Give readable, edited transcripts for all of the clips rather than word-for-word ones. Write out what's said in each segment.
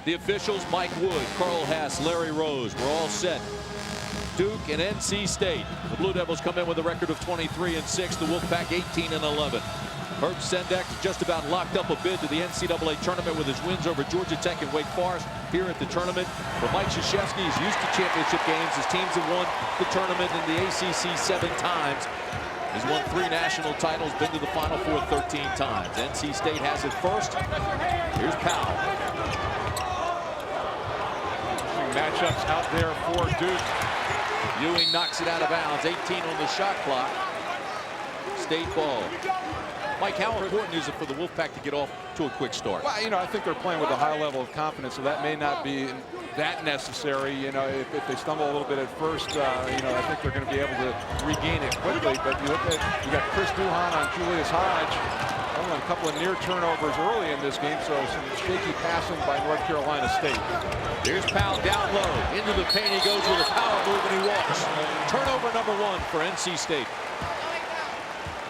The officials, Mike Wood, Carl Hass, Larry Rose, we're all set. Duke and NC State. The Blue Devils come in with a record of 23-6. The Wolfpack 18-11. Herb Sendek just about locked up a bid to the NCAA tournament with his wins over Georgia Tech and Wake Forest here at the tournament. But Mike Krzyzewski is used to championship games. His teams have won the tournament in the ACC 7 times. He's won 3 national titles, been to the Final Four 13 times. NC State has it first. Here's Powell. Matchups out there for Duke. Ewing knocks it out of bounds. 18 on the shot clock. State ball. Mike, how important is it for the Wolfpack to get off to a quick start? Well, you know, I think they're playing with a high level of confidence, so that may not be that necessary. You know, if they stumble a little bit at first, you know, I think they're going to be able to regain it quickly. But you look at, you got Chris Duhon on Julius Hodge. Only a couple of near turnovers early in this game, so some shaky passing by North Carolina State. Here's Powell down low. Into the paint he goes with a power move and he walks. Turnover number 1 for NC State.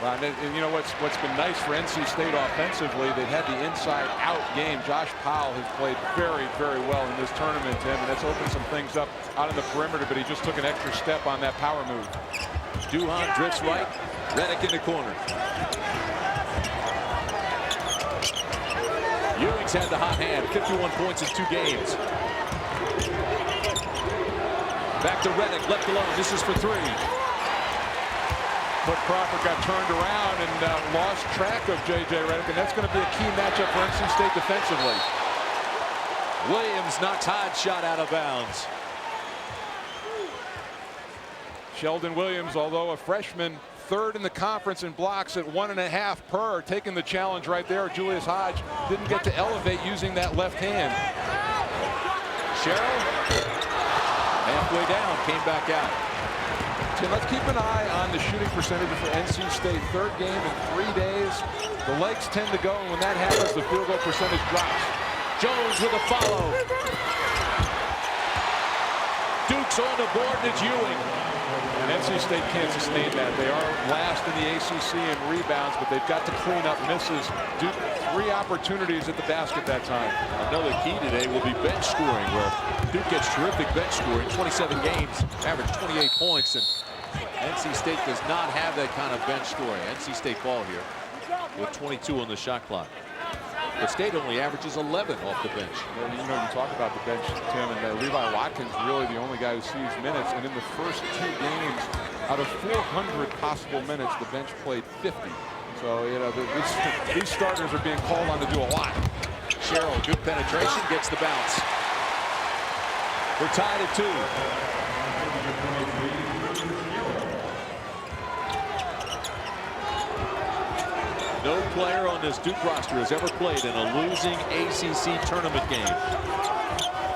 Well, and you know what's been nice for NC State offensively, they've had the inside-out game. Josh Powell has played very, very well in this tournament, Tim, and that's opened some things up out in the perimeter, but he just took an extra step on that power move. Duhon drifts right. Redick in the corner. Ewing's had the hot hand. 51 points in 2 games. Back to Redick, left alone. This is for 3. But Crawford got turned around and lost track of J.J. Redick, and that's going to be a key matchup for NC State defensively. Williams knocks Hodge's shot out of bounds. Sheldon Williams, although a freshman, 3rd in the conference in blocks at 1.5 per, taking the challenge right there. Julius Hodge didn't get to elevate using that left hand. Sherrill, halfway down, came back out. Tim, let's keep an eye on the shooting percentage for NC State. 3rd game in 3 days. The legs tend to go, and when that happens, the field goal percentage drops. Jones with a follow. Duke's on the board, and it's Ewing. And NC State can't sustain that. They are last in the ACC in rebounds, but they've got to clean up misses. Duke 3 opportunities at the basket that time. Another key today will be bench scoring, where Duke gets terrific bench scoring. 27 games, average 28 points, and NC State does not have that kind of bench scoring. NC State ball here with 22 on the shot clock. The State only averages 11 off the bench. Well, you know, you talk about the bench, Tim, and Levi Watkins really the only guy who sees minutes. And in the first 2 games, out of 400 possible minutes, the bench played 50. So, you know, these starters are being called on to do a lot. Sherrill, good penetration, gets the bounce. We're tied at 2. No player on this Duke roster has ever played in a losing ACC tournament game.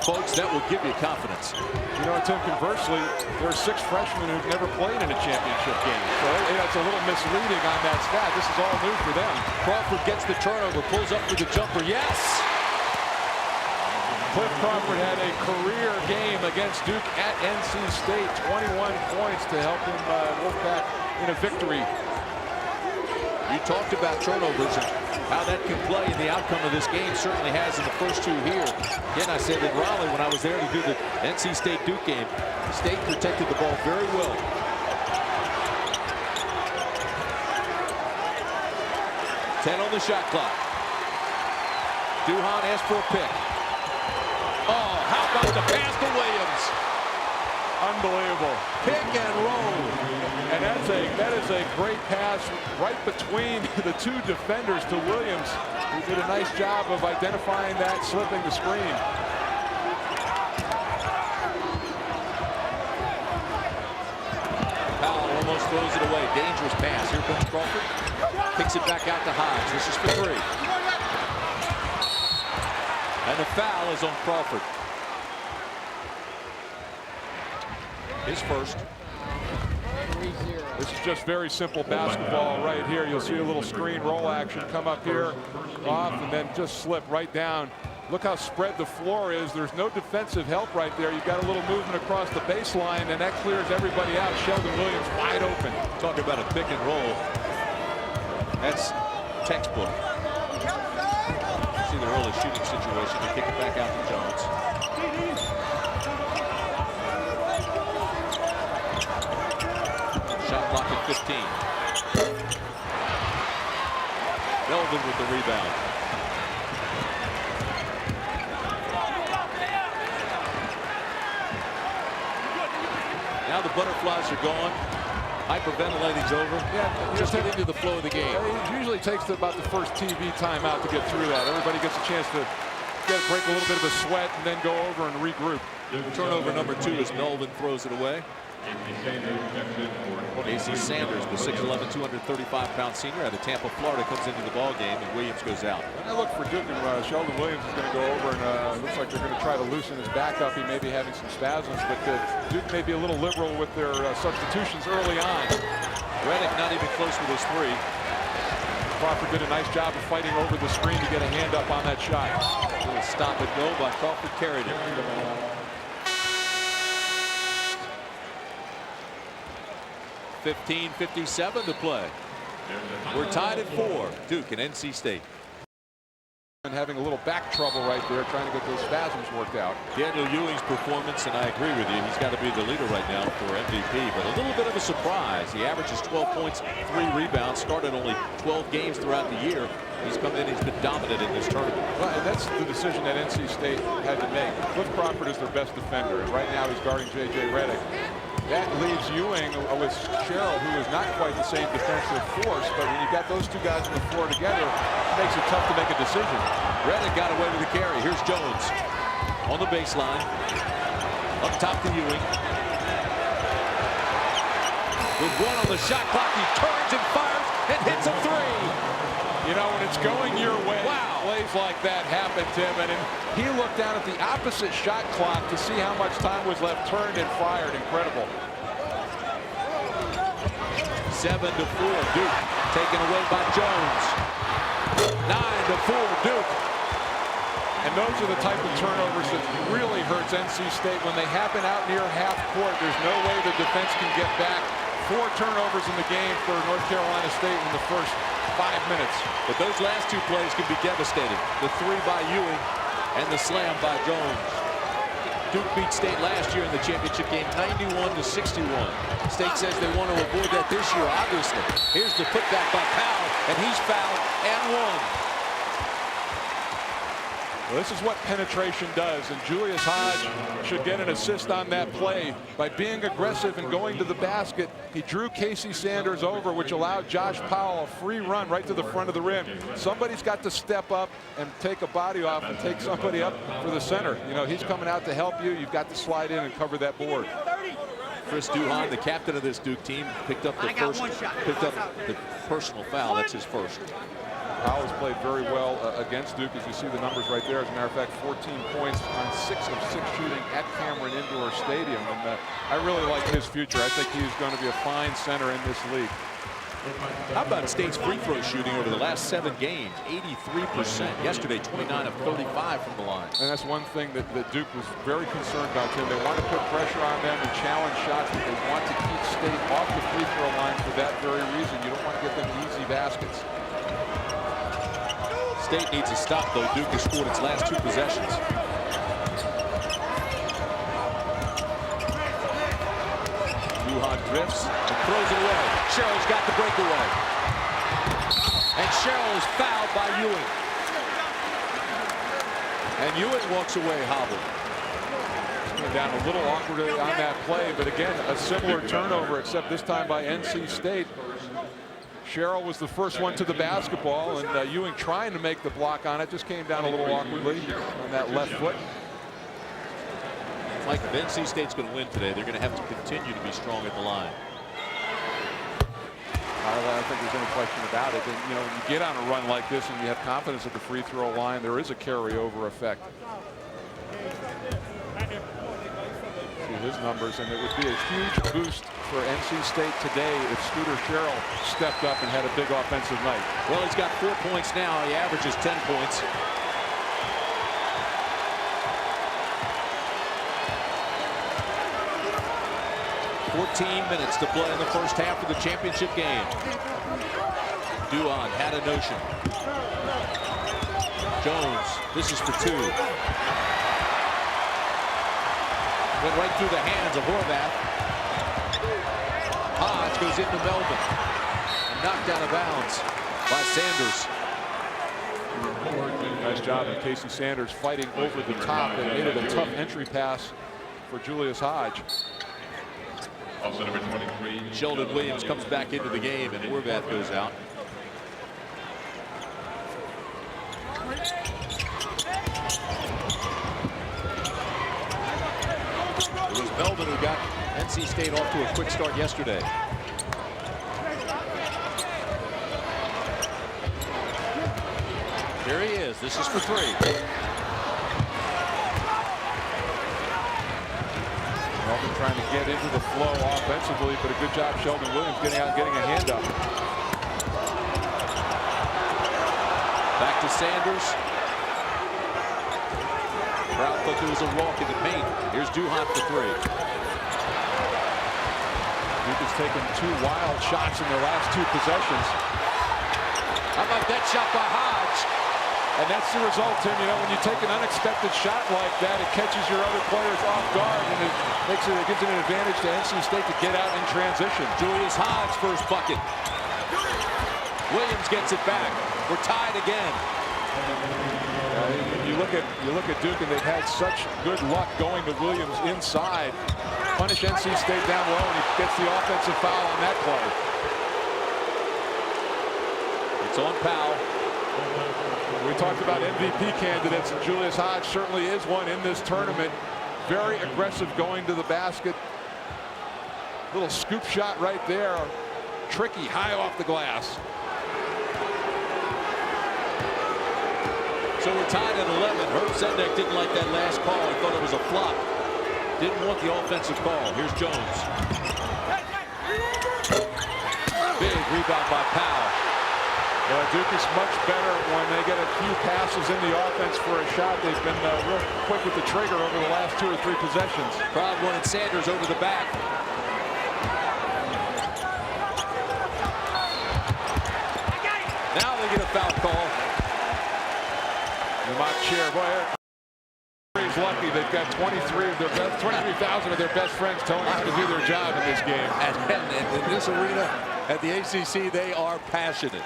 Folks, that will give you confidence. You know, Tim, conversely, there are 6 freshmen who've never played in a championship game. So it's a little misleading on that stat. This is all new for them. Crawford gets the turnover, pulls up with the jumper. Yes! Cliff Crawford had a career game against Duke at NC State. 21 points to help him Wolfpack in a victory. You talked about turnovers and how that can play in the outcome of this game. Certainly has in the first 2 here. Again, I said in Raleigh when I was there to do the NC State Duke game, the State protected the ball very well. Ten on the shot clock. Duhon asked for a pick. Oh, how about the pass to Williams? Unbelievable. Pick and roll. And that is a great pass right between the 2 defenders to Williams, who did a nice job of identifying that, slipping the screen. Powell almost throws it away. Dangerous pass. Here comes Crawford. Picks it back out to Hodge. This is for 3. And the foul is on Crawford. His first. This is just very simple basketball right here. You'll see a little screen roll action come up here, off, and then just slip right down. Look how spread the floor is. There's no defensive help right there. You've got a little movement across the baseline, and that clears everybody out. Sheldon Williams wide open. Talking about a pick and roll. That's textbook. See the early shooting situation. They kick it back out to Jones. 15. Melvin with the rebound. Now the butterflies are gone. Hyperventilating's over. Yeah, just get into the flow of the game. It usually takes about the first TV timeout to get through that. Everybody gets a chance to break a little bit of a sweat and then go over and regroup. Turnover number 2 as Melvin throws it away. AC Sanders, the 6'11", 235-pound senior out of Tampa, Florida, comes into the ball game, and Williams goes out. And I look for Duke, and Sheldon Williams is going to go over, and looks like they're going to try to loosen his back up. He may be having some spasms, but Duke may be a little liberal with their substitutions early on. Redick not even close with his 3. Crawford did a nice job of fighting over the screen to get a hand up on that shot. Little stop and go by Crawford, carried it. 15:57 to play. We're tied at 4. Duke and NC State. And having a little back trouble right there, trying to get those spasms worked out. Daniel Ewing's performance, and I agree with you, he's got to be the leader right now for MVP, but a little bit of a surprise. He averages 12 points, 3 rebounds, started only 12 games throughout the year. He's come in, he's been dominant in this tournament. Well, and that's the decision that NC State had to make. Cliff Crawford is their best defender, and right now he's guarding J.J. Redick. That leaves Ewing with Sherrill, who is not quite the same defensive force, but when you've got those two guys on the floor together, it makes it tough to make a decision. Redick got away with the carry. Here's Jones on the baseline. Up top to Ewing. With 1 on the shot clock, he turns and fires and hits a 3. You know, when it's going your way, wow, plays like that happen, Tim, and he looked down at the opposite shot clock to see how much time was left, turned and fired. Incredible. 7-4, Duke taken away by Jones. 9-4, Duke. And those are the type of turnovers that really hurts NC State. When they happen out near half court, there's no way the defense can get back. 4 turnovers in the game for North Carolina State in the first 5 minutes. But those last 2 plays can be devastating. The 3 by Ewing and the slam by Jones. Duke beat State last year in the championship game 91-61. State says they want to avoid that this year, obviously. Here's the putback by Powell, and he's fouled and 1. Well, this is what penetration does, and Julius Hodge should get an assist on that play. By being aggressive and going to the basket, he drew Casey Sanders over, which allowed Josh Powell a free run right to the front of the rim. Somebody's got to step up and take a body off and take somebody up for the center. You know, he's coming out to help you. You've got to slide in and cover that board. Chris Duhon, the captain of this Duke team, picked up the personal foul. That's his first. Powell has played very well against Duke, as you see the numbers right there. As a matter of fact, 14 points on 6 of 6 shooting at Cameron Indoor Stadium. And I really like his future. I think he's going to be a fine center in this league. How about State's free throw shooting over the last 7 games? 83%. Yesterday, 29 of 35 from the line. And that's one thing that Duke was very concerned about, Tim. They want to put pressure on them and challenge shots, but they want to keep State off the free throw line for that very reason. You don't want to get them easy baskets. State needs a stop, though. Duke has scored its last 2 possessions. Duhon drifts and throws it away. Sherrill's got the breakaway. And Sherrill is fouled by Ewing. And Ewing walks away hobbled. Coming down a little awkwardly on that play, but again, a similar turnover, except this time by NC State. Sherrill was the first one to the basketball, and Ewing trying to make the block on it, just came down a little awkwardly on that left foot. Like if NC State's going to win today, they're going to have to continue to be strong at the line. I don't think there's any question about it. And, you know, when you get on a run like this and you have confidence at the free throw line, there is a carryover effect. See his numbers, and it would be a huge boost for NC State today if Scooter Sherrill stepped up and had a big offensive night. Well, he's got 4 points now. He averages 10 points. Minutes to play in the first half of the championship game. Duhon had a notion. Jones, this is for 2. Went right through the hands of Horvath. Hodge goes into Melvin. And knocked out of bounds by Sanders. Nice job of Casey Sanders fighting over the top. They made it a tough entry pass for Julius Hodge. Also number 23. Sheldon Williams comes back into the game, and Horvath goes out. It was Melvin who got NC State off to a quick start yesterday. Here he is. This is for three. Melvin trying to get into the flow offensively, but a good job Sheldon Williams getting out and getting a hand up. Back to Sanders. Crowd thought there was a walk in the paint. Here's Duhon for three. Duke has taken 2 wild shots in their last 2 possessions. How about that shot by Hodge? And that's the result, Tim. You know, when you take an unexpected shot like that, it catches your other players off guard, and it gives it an advantage to NC State to get out in transition. Julius Hodge first bucket. Williams gets it back. We're tied again. You look at Duke, and they've had such good luck going to Williams inside. Punish NC State down low, and he gets the offensive foul on that play. It's on Powell. We talked about MVP candidates, and Julius Hodge certainly is one in this tournament. Very aggressive going to the basket. Little scoop shot right there. Tricky, high off the glass. So we're tied at 11. Herb Sendek didn't like that last call. He thought it was a flop. Didn't want the offensive call. Here's Jones. Big rebound by Powell. Duke is much better when they get a few passes in the offense for a shot. They've been real quick with the trigger over the last 2 or 3 possessions. Crowd wanted Sanders over the back. Now they get a foul call. The mock cheer. Boy, he's lucky. They've got 23,000 of their best friends telling them how to do their job in this game. And in this arena at the ACC, they are passionate.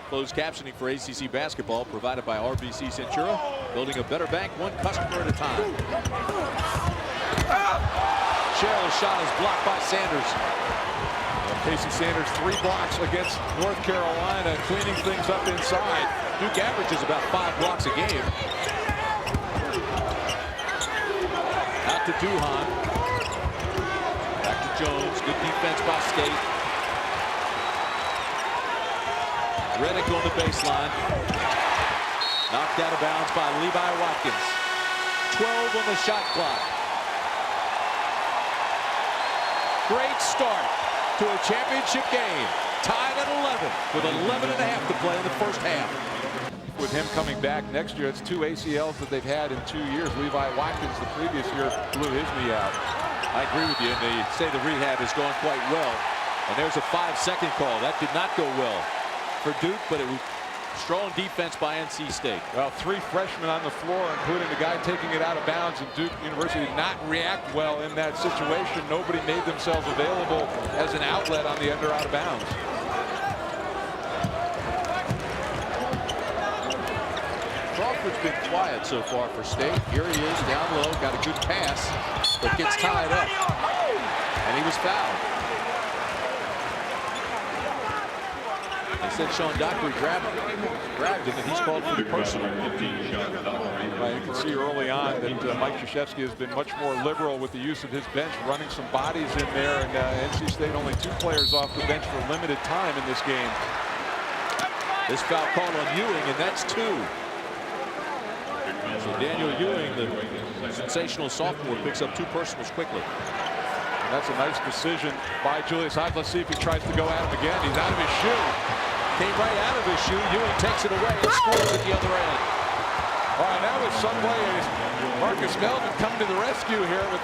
Closed captioning for ACC basketball provided by RBC Centura. Building a better bank, one customer at a time. Sherrill's shot is blocked by Sanders. Casey Sanders 3 blocks against North Carolina, cleaning things up inside. Duke averages about 5 blocks a game. Out to Duhon. Back to Jones. Good defense by State. Reddick on the baseline. Knocked out of bounds by Levi Watkins. 12 on the shot clock. Great start to a championship game. Tied at 11 with 11.5 to play in the first half. With him coming back next year, it's 2 ACLs that they've had in 2 years. Levi Watkins the previous year blew his knee out. I agree with you, and they say the rehab has gone quite well. And there's a 5-second call. That did not go well for Duke, but it was strong defense by NC State. Well, 3 freshmen on the floor, including the guy taking it out of bounds, and Duke University did not react well in that situation. Nobody made themselves available as an outlet on the out of bounds. Crawford's been quiet so far for State. Here he is down low, got a good pass, but gets tied up. And he was fouled. They said Sean Dockery grabbed him, and he's called for the personal. You can see early on that Mike Krzyzewski has been much more liberal with the use of his bench, running some bodies in there, and NC State only 2 players off the bench for limited time in this game. This foul called on Ewing, and that's 2. So Daniel Ewing, the sensational sophomore, picks up 2 personals quickly. And that's a nice decision by Julius Hodge. Let's see if he tries to go at him again. He's out of his shoe. Came right out of his shoe. Ewing takes it away and scores at the other end. All right, now with some players, Marcus Melvin coming to the rescue here with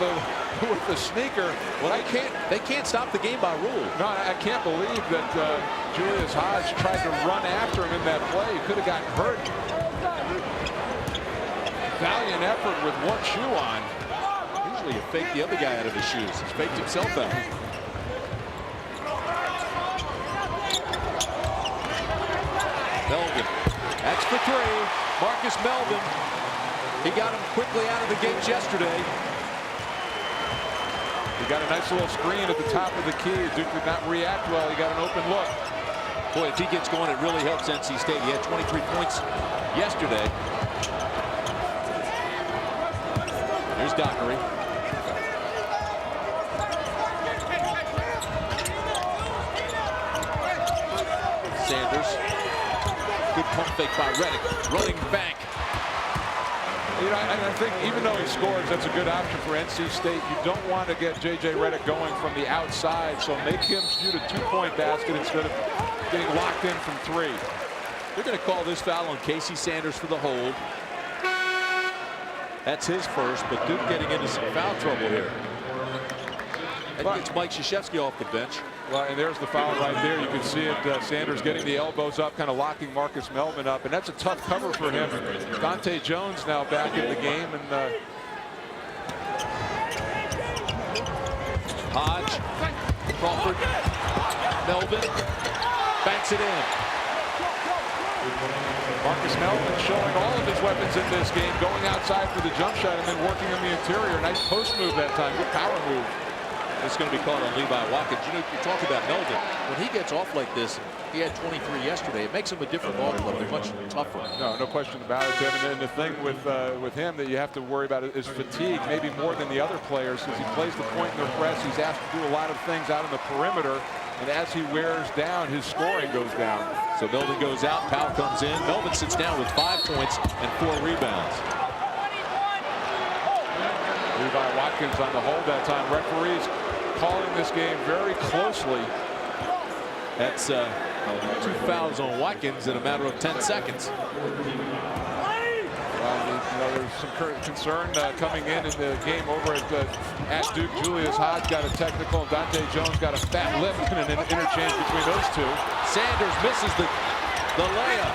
the sneaker. Well, they can't stop the game by rule. No, I can't believe that Julius Hodge tried to run after him in that play. He could have gotten hurt. Valiant effort with 1 shoe on. Usually you fake the other guy out of his shoes. He's faked himself out. Melvin. That's for three. Marcus Melvin. He got him quickly out of the gates yesterday. He got a nice little screen at the top of the key. Duke did not react well. He got an open look. Boy, if he gets going, it really helps NC State. He had 23 points yesterday. Here's Dockery. Sanders. Good pump fake by Reddick. Running back. You know, I think even though he scores, that's a good option for NC State. You don't want to get J.J. Reddick going from the outside, so make him shoot a two-point basket instead of getting locked in from three. They're going to call this foul on Casey Sanders for the hold. That's his first, but Duke getting into some foul trouble here. That gets Mike Krzyzewski off the bench. Well, and there's the foul right there. You can see it. Sanders getting the elbows up, kind of locking Marcus Melvin up, and that's a tough cover for him. Dante Jones now back in the game, and Hodge, Crawford, Melvin, banks it in. Marcus Melvin showing all of his weapons in this game, going outside for the jump shot and then working in the interior. Nice post move that time. Good power move. It's going to be called on Levi Watkins. You know, you talk about Melvin. When he gets off like this, he had 23 yesterday. It makes him a different ball club. They're much tougher. No question about it, Tim. And the thing with him that you have to worry about is fatigue, maybe more than the other players, because he plays the point in the press. He's asked to do a lot of things out on the perimeter, and as he wears down, his scoring goes down. So Melvin goes out. Powell comes in. Melvin sits down with 5 points and 4 rebounds. Levi Watkins on the hold that time. Referees calling this game very closely. That's 2 fouls on Watkins in a matter of 10 seconds. There's some concern coming in the game over at Duke. Julius Hodge got a technical, and Dante Jones got a fat lip and an interchange between those two. Sanders misses the layup.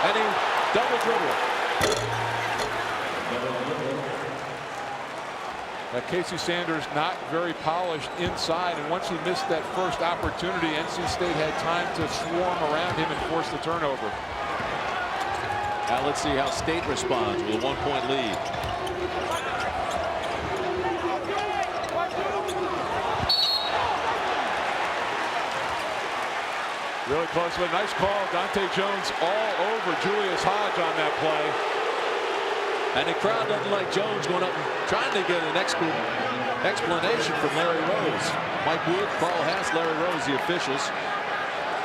And he double dribble. Casey Sanders not very polished inside, and once he missed that first opportunity, NC State had time to swarm around him and force the turnover. Now let's see how State responds with a 1-point lead. Really close, but a nice call. Dante Jones all over Julius Hodge on that play. And the crowd doesn't like Jones going up and trying to get an explanation from Larry Rose. Mike Wood, Carl Hass, Larry Rose, the officials.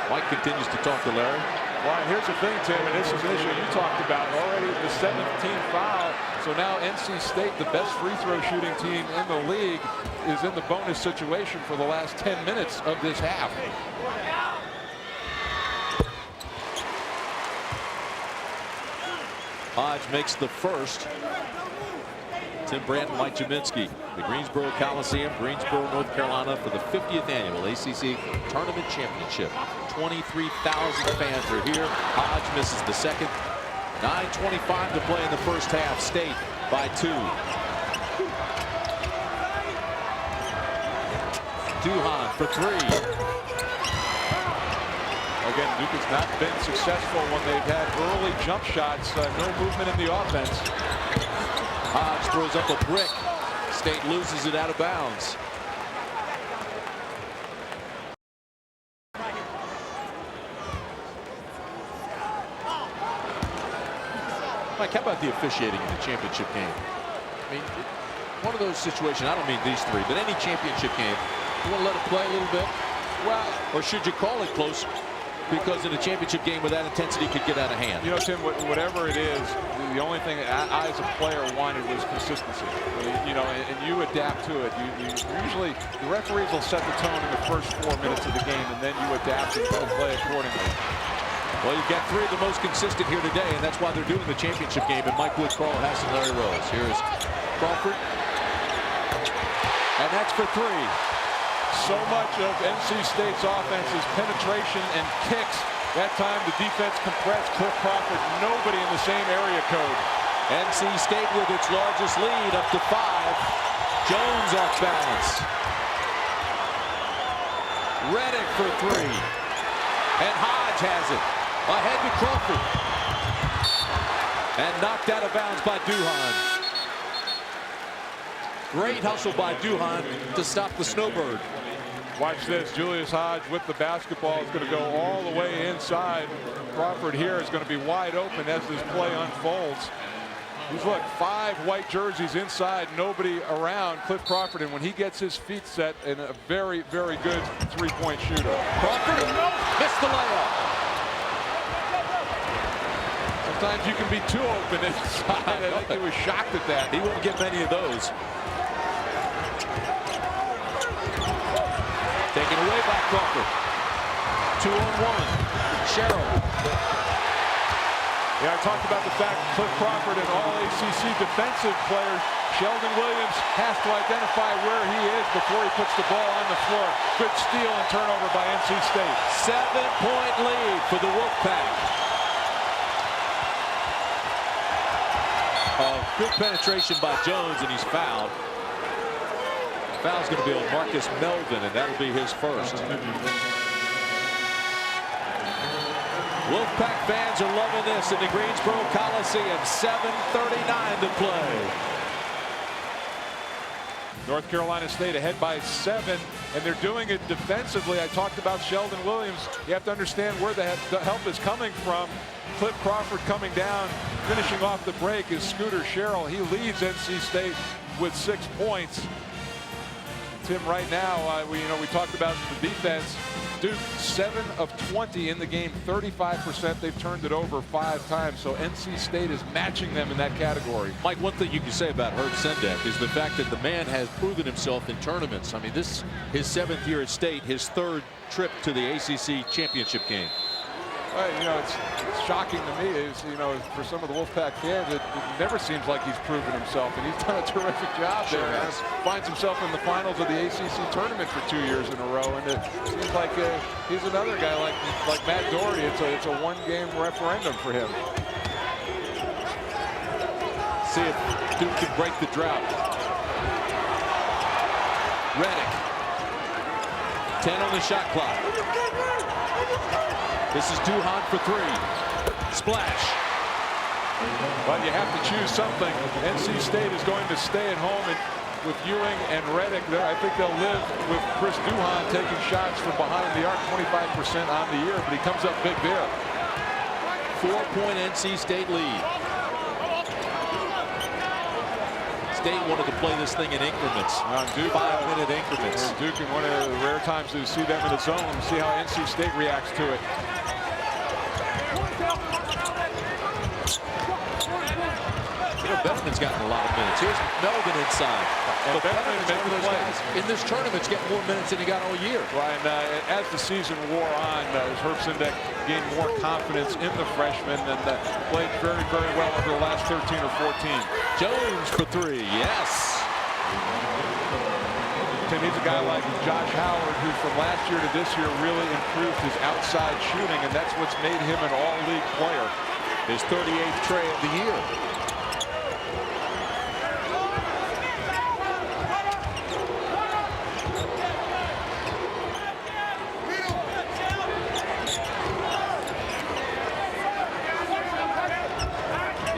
Mike continues to talk to Larry. Well, here's the thing, Tim, and this is an issue you talked about already, the 17th foul. So now NC State, the best free throw shooting team in the league, is in the bonus situation for the last 10 minutes of this half. Hodge makes the first. Tim Brandt and Mike Jaminski. The Greensboro Coliseum, Greensboro, North Carolina, for the 50th annual ACC Tournament Championship. 23,000 fans are here. Hodge misses the second. 9:25 to play in the first half. State by 2. Duhan for 3. Again, Duke has not been successful when they've had early jump shots. No movement in the offense. Hodge throws up a brick. State loses it out of bounds. Mike, how about the officiating in the championship game? I mean, one of those situations, I don't mean these 3, but any championship game, you want to let it play a little bit? Well, or should you call it close? Because in a championship game with that intensity could get out of hand. You know, Tim, whatever it is, the only thing I as a player wanted was consistency. You know, and you adapt to it. You usually, the referees will set the tone in the first 4 minutes of the game, and then you adapt and play accordingly. Well, you've got 3 of the most consistent here today, and that's why they're doing the championship game. And Mike Wood, Carl Hass, and Larry Rose. Here's Crawford. And that's for 3. So much of NC State's offense is penetration and kicks. That time the defense compressed. Cliff Crawford, nobody in the same area code. NC State with its largest lead up to 5. Jones off balance. Reddick for 3. And Hodge has it. Ahead to Crawford. And knocked out of bounds by Duhan. Great hustle by Duhan to stop the Snowbird. Watch this. Julius Hodge with the basketball is going to go all the way inside. Crawford here is going to be wide open as this play unfolds. He's look, 5 white jerseys inside, nobody around Cliff Crawford, and when he gets his feet set, and a very, very good three-point shooter. Crawford missed the layup. Sometimes you can be too open inside. I think he was shocked at that. He won't get many of those. Taken away by Crawford. 2-on-1. Sherrill. Yeah, I talked about the fact Cliff Crawford and all ACC defensive players, Sheldon Williams has to identify where he is before he puts the ball on the floor. Good steal and turnover by NC State. 7-point lead for the Wolfpack. Good penetration by Jones, and he's fouled. Foul's going to be on Marcus Melvin, and that'll be his first. Wolfpack fans are loving this in the Greensboro Coliseum. 7:39 to play. North Carolina State ahead by 7, and they're doing it defensively. I talked about Sheldon Williams. You have to understand where the help is coming from. Cliff Crawford coming down, finishing off the break is Scooter Sherrill. He leads NC State with 6 points. Tim, right now, we talked about the defense. Duke 7 of 20 in the game, 35%. They've turned it over 5 times. So NC State is matching them in that category. Mike, one thing you can say about Herb Sendek is the fact that the man has proven himself in tournaments. I mean, this his 7th year at State, his 3rd trip to the ACC Championship game. It's shocking to me is, for some of the Wolfpack fans, it never seems like he's proven himself, and he's done a terrific job there. Finds himself in the finals of the ACC tournament for 2 years in a row, and it seems like he's another guy like Matt Doherty. It's a one-game referendum for him. See if Duke can break the drought. Reddick. 10 on the shot clock. This is Duhan for 3. Splash. But you have to choose something. NC State is going to stay at home with Ewing and Reddick there. I think they'll live with Chris Duhan taking shots from behind the arc, 25% on the year, but he comes up big there. 4-point NC State lead. State wanted to play this thing in increments. 5-minute increments. Duke, in one of the rare times to see them in the zone, see how NC State reacts to it. Betterman's gotten a lot of minutes. Here's Melvin inside. And Betterman's one of those guys in this tournament's getting more minutes than he got all year. Well, and as the season wore on, Herb Sendek gained more confidence in the freshman and played very, very well over the last 13 or 14. Jones for 3. Yes. Tim, he's a guy like Josh Howard, who from last year to this year really improved his outside shooting, and that's what's made him an all-league player. His 38th tray of the year.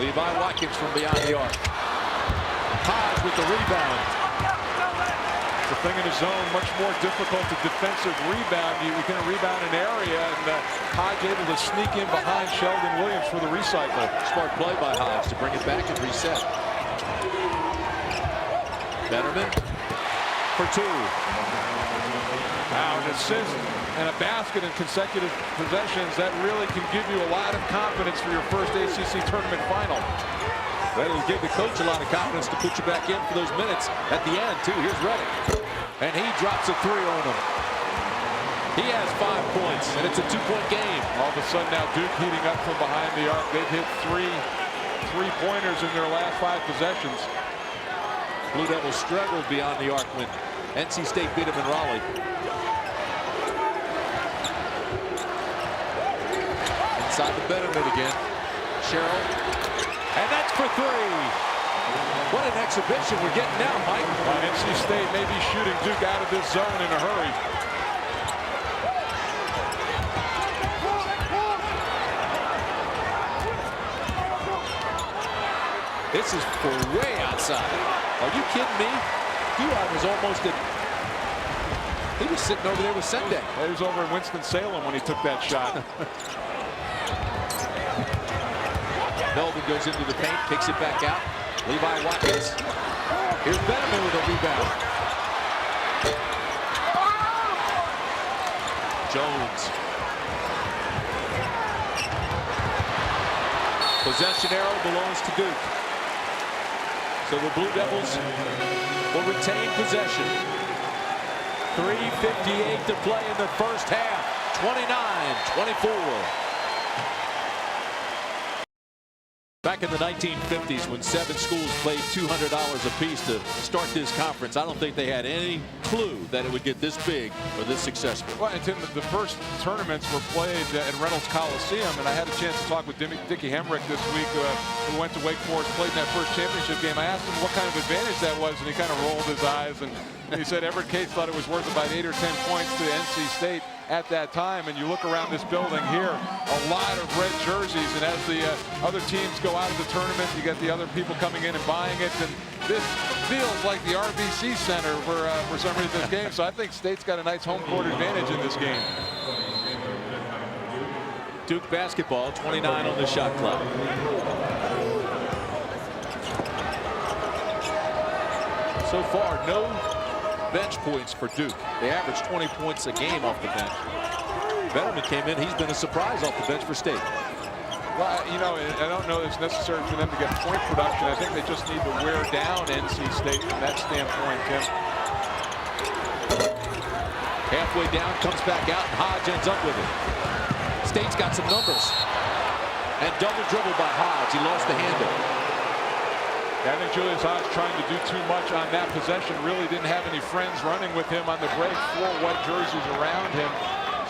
Levi Watkins from beyond the arc. Hodge with the rebound. The thing in his zone, much more difficult to defensive rebound. You can rebound an area, and Hodge able to sneak in behind Sheldon Williams for the recycle. Smart play by Hodge to bring it back and reset. Betterman for 2. Wow, an assist and a basket in consecutive possessions, that really can give you a lot of confidence for your first ACC tournament final. Well, it'll give the coach a lot of confidence to put you back in for those minutes at the end, too. Here's Reddick. And he drops a 3 on him. He has 5 points, and it's a 2-point game. All of a sudden now Duke heating up from behind the arc. They've hit 3 3-pointers in their last 5 possessions. Blue Devils struggled beyond the arc when NC State beat them in Raleigh. Inside the Betterman again. Sherrill And that's for three. What an exhibition we're getting now, Mike. NC State may be shooting Duke out of this zone in a hurry. This is for way outside. Are you kidding me? Duhon was almost at... He was sitting over there with Sendek. He was over in Winston-Salem when he took that shot. Melvin goes into the paint, kicks it back out. Levi Watkins. Here's Benjamin with a rebound. Jones. Possession arrow belongs to Duke. So the Blue Devils will retain possession. 3:58 to play in the first half. 29-24. Back in the 1950s, when 7 schools played $200 apiece to start this conference, I don't think they had any clue that it would get this big or this successful. Well, and Tim, the first tournaments were played at Reynolds Coliseum, and I had a chance to talk with Dickie Hemrick this week, who went to Wake Forest, played in that first championship game. I asked him what kind of advantage that was, and he kind of rolled his eyes, and he said Everett Case thought it was worth about 8 or 10 points to NC State at that time. And you look around this building here, a lot of red jerseys, and as the other teams go out of the tournament, you get the other people coming in and buying it, and this feels like the RBC Center for some reason this game. So I think State's got a nice home court advantage in this game. Duke basketball, 29 on the shot clock. So far, no bench points for Duke. They averaged 20 points a game off the bench. Betterman came in. He's been a surprise off the bench for State. Well, you know, I don't know it's necessary for them to get point production. I think they just need to wear down NC State from that standpoint, Tim. Halfway down, comes back out, and Hodge ends up with it. State's got some numbers. And double dribble by Hodge. He lost the handle. I think Julius Hodge trying to do too much on that possession. Really didn't have any friends running with him on the break. 4 white jerseys around him.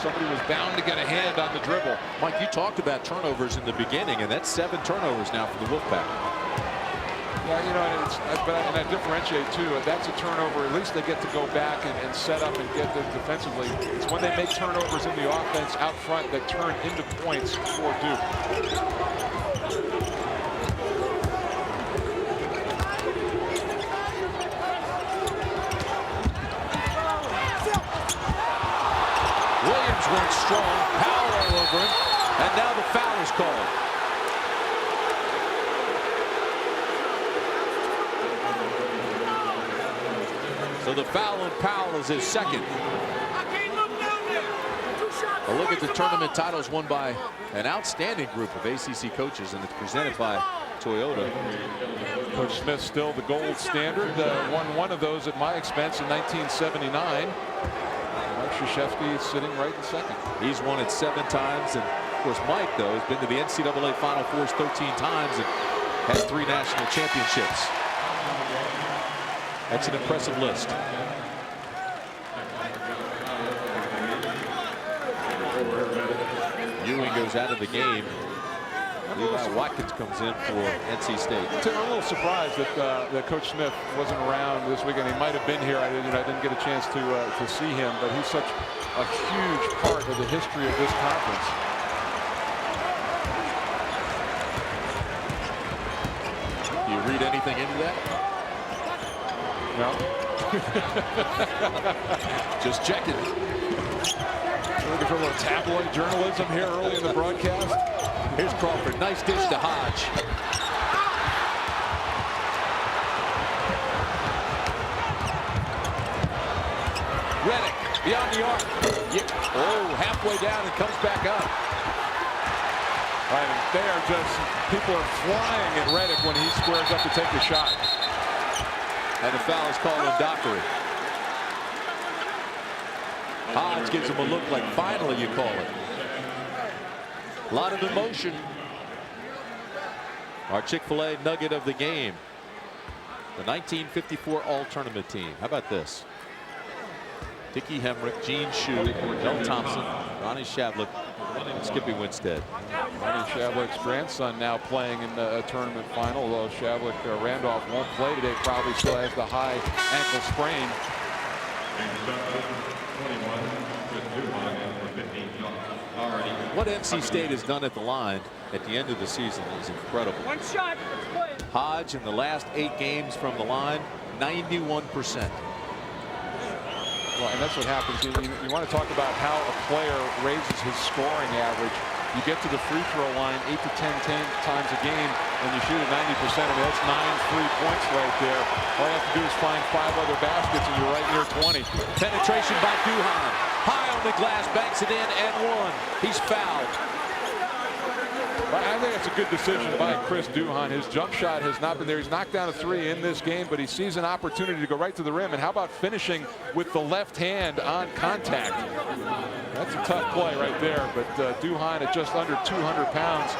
Somebody was bound to get a hand on the dribble. Mike, you talked about turnovers in the beginning, and that's 7 turnovers now for the Wolfpack. Yeah, you know, and I differentiate too. That's a turnover. At least they get to go back and set up and get them defensively. It's when they make turnovers in the offense out front that turn into points for Duke. Went strong, Powell all over him, and now the foul is called. So the foul on Powell is his second. A look at the tournament titles won by an outstanding group of ACC coaches, and it's presented by Toyota. Coach Smith still the gold standard. Won one of those at my expense in 1979. Krzyzewski sitting right in second. He's won it 7 times, and of course Mike, though, has been to the NCAA Final Fours 13 times and has 3 national championships. That's an impressive list. Ewing goes out of the game. Levi Watkins comes in for NC State. I'm a little surprised that Coach Smith wasn't around this weekend. He might have been here. I didn't get a chance to see him, but he's such a huge part of the history of this conference. Do you read anything into that? No. Just checking. Looking for a little tabloid journalism here early in the broadcast. Here's Crawford. Nice dish to Hodge. Reddick beyond the arc. Yeah. Oh, halfway down and comes back up. Right, and they are just, people are flying at Reddick when he squares up to take the shot. And the foul is called on Dockery. Hodge gives him a look like finally you call it. A lot of emotion. Our Chick-fil-A nugget of the game. The 1954 All-Tournament team. How about this? Dickie Hemrick, Gene Shue, Mel Thompson, Ronnie Shavlik, and Skippy Winstead. Lenny Shavlik's grandson now playing in the tournament final, although Shavlik Randolph won't play today, probably still has the high ankle sprain. What NC State has done at the line at the end of the season is incredible. One shot. Hodge in the last 8 games from the line, 91%. Well, and that's what happens. You want to talk about how a player raises his scoring average. You get to the free throw line 8 to 10 times a game, and you shoot at 90%. I mean, that's 9 free points right there. All you have to do is find 5 other baskets, and you're right near 20. Penetration by Duhan. High on the glass, banks it in, and one. He's fouled. I think it's a good decision by Chris Duhan. His jump shot has not been there. He's knocked down a 3 in this game, but he sees an opportunity to go right to the rim. And how about finishing with the left hand on contact? That's a tough play right there. But Duhan at just under 200 pounds,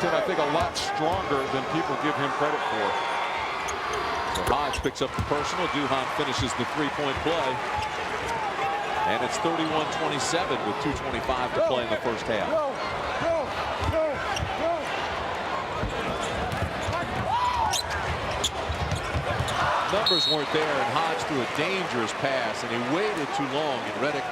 Tim, I think a lot stronger than people give him credit for. So Hodge picks up the personal. Duhan finishes the 3-point play. And it's 31-27 with 2:25 to play in the first half. Numbers weren't there, and Hodge threw a dangerous pass, and he waited too long, and Reddick,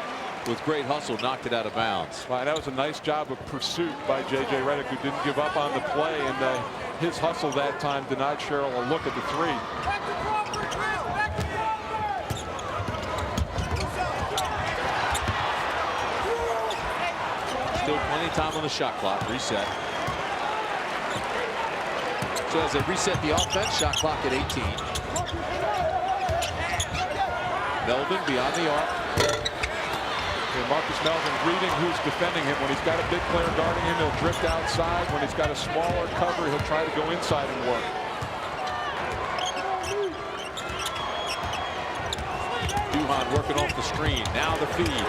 with great hustle, knocked it out of bounds. Well, that was a nice job of pursuit by J.J. Reddick, who didn't give up on the play, and his hustle that time denied Sherrill a look at the 3. Still plenty of time on the shot clock. Reset. So as they reset the offense, shot clock at 18. Melvin beyond the arc. And Marcus Melvin reading who's defending him. When he's got a big player guarding him, he'll drift outside. When he's got a smaller cover, he'll try to go inside and work. Duhan working off the screen. Now the feed.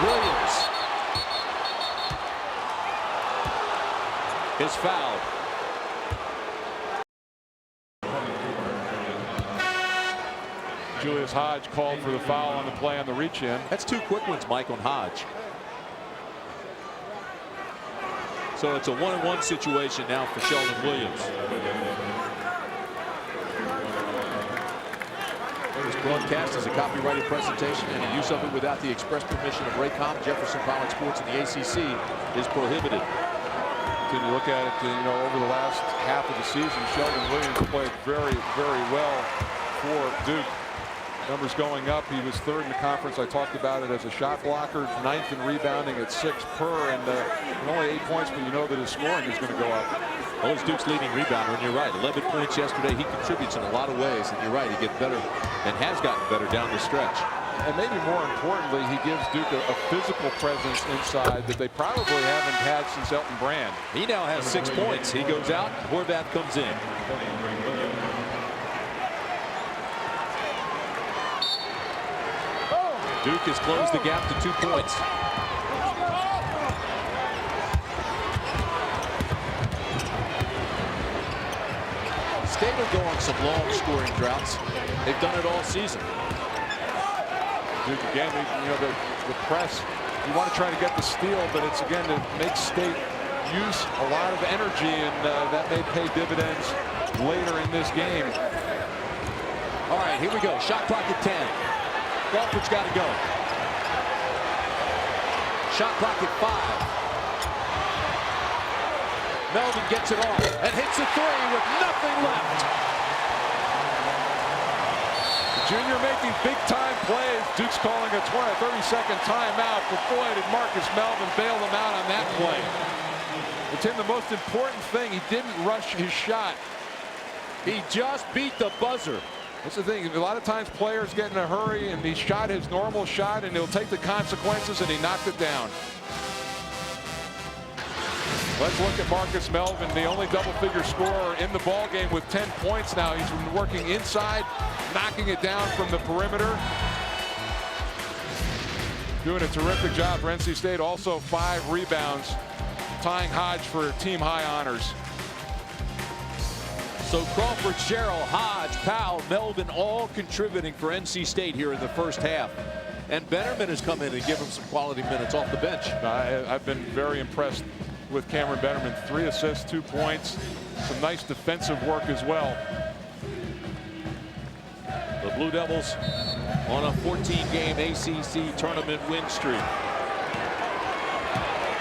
Williams is fouled. Julius Hodge called for the foul on the play on the reach-in. That's 2 quick ones, Mike, on Hodge. So it's a 1-on-1 situation now for Sheldon Williams. This broadcast is a copyrighted presentation, and the use of it without the express permission of Raycom, Jefferson College Sports, and the ACC is prohibited. When you look at it, over the last half of the season, Sheldon Williams played very, very well for Duke. Numbers going up. He was 3rd in the conference. I talked about it as a shot blocker, 9th in rebounding at 6 per, and only 8 points, but you know that his scoring is going to go up. Well, he's Duke's leading rebounder, and you're right. 11 points yesterday. He contributes in a lot of ways, and you're right. He gets better and has gotten better down the stretch. And maybe more importantly, he gives Duke a physical presence inside that they probably haven't had since Elton Brand. He now has 6 points. He goes out. Horvath comes in. Duke has closed the gap to 2 points. State will go on some long scoring droughts. They've done it all season. Duke again, the press, you want to try to get the steal, but it's again to make State use a lot of energy, and that may pay dividends later in this game. All right, here we go. Shot clock at 10. Crawford's got to go. Shot clock at 5. Melvin gets it off and hits a 3 with nothing left. The junior making big-time plays. Duke's calling a 30-second timeout. But boy, did Marcus Melvin bail them out on that play. But Tim, the most important thing, he didn't rush his shot. He just beat the buzzer. That's the thing. A lot of times players get in a hurry and he shot his normal shot and he'll take the consequences, and he knocked it down. Let's look at Marcus Melvin, the only double-figure scorer in the ball game with 10 points now. He's been working inside, knocking it down from the perimeter. Doing a terrific job for NC State. Also 5 rebounds, tying Hodge for team high honors. So Crawford, Sherrill, Hodge, Powell, Melvin all contributing for NC State here in the first half. And Bennerman has come in and given him some quality minutes off the bench. I've been very impressed with Cameron Betterman. 3 assists, 2 points, some nice defensive work as well. The Blue Devils on a 14-game ACC tournament win streak,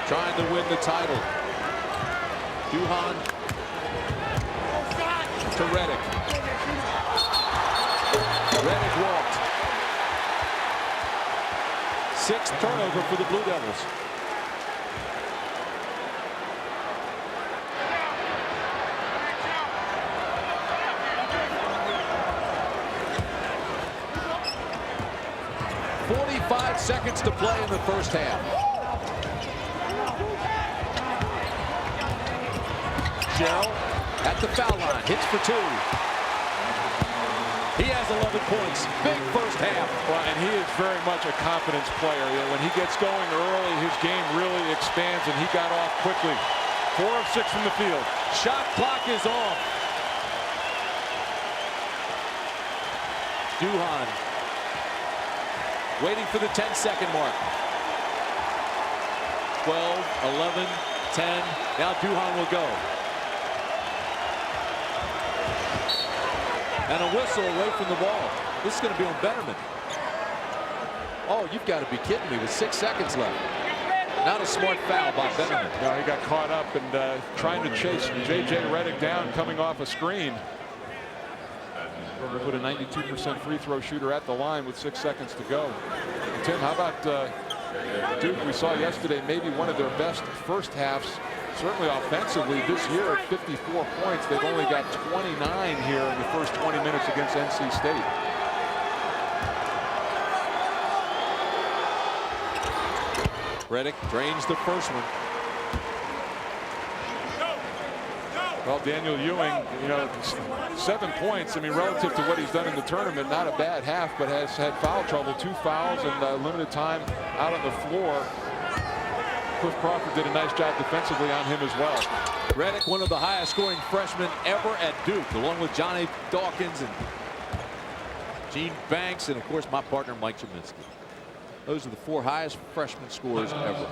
trying to win the title. Duhan to Reddick. Reddick walked. 6th turnover for the Blue Devils. .45 seconds to play in the first half. Sherrill at the foul line, hits for 2. He has 11 points. Big first half. Well, and he is very much a confidence player. When he gets going early, his game really expands, and he got off quickly. 4 of 6 from the field. Shot clock is off. Duhan waiting for the 10-second mark. 12, 11, 10. Now Duhan will go. And a whistle away from the ball. This is going to be on Betterman. Oh, you've got to be kidding me with 6 seconds left. Not a smart foul by Betterman. No, he got caught up and trying to chase J.J. Reddick down coming off a screen. Put a 92% free throw shooter at the line with 6 seconds to go. Tim, how about Duke? We saw yesterday maybe one of their best first halves, certainly offensively this year at 54 points. They've only got 29 here in the first 20 minutes against NC State. Reddick drains the first one. Well, Daniel Ewing, 7 points. I mean, relative to what he's done in the tournament, not a bad half, but has had foul trouble, 2 fouls and limited time out on the floor. Cliff Crawford did a nice job defensively on him as well. Reddick, one of the highest scoring freshmen ever at Duke, along with Johnny Dawkins and Gene Banks, and of course my partner Mike Cheminsky. Those are the 4 highest freshman scorers ever.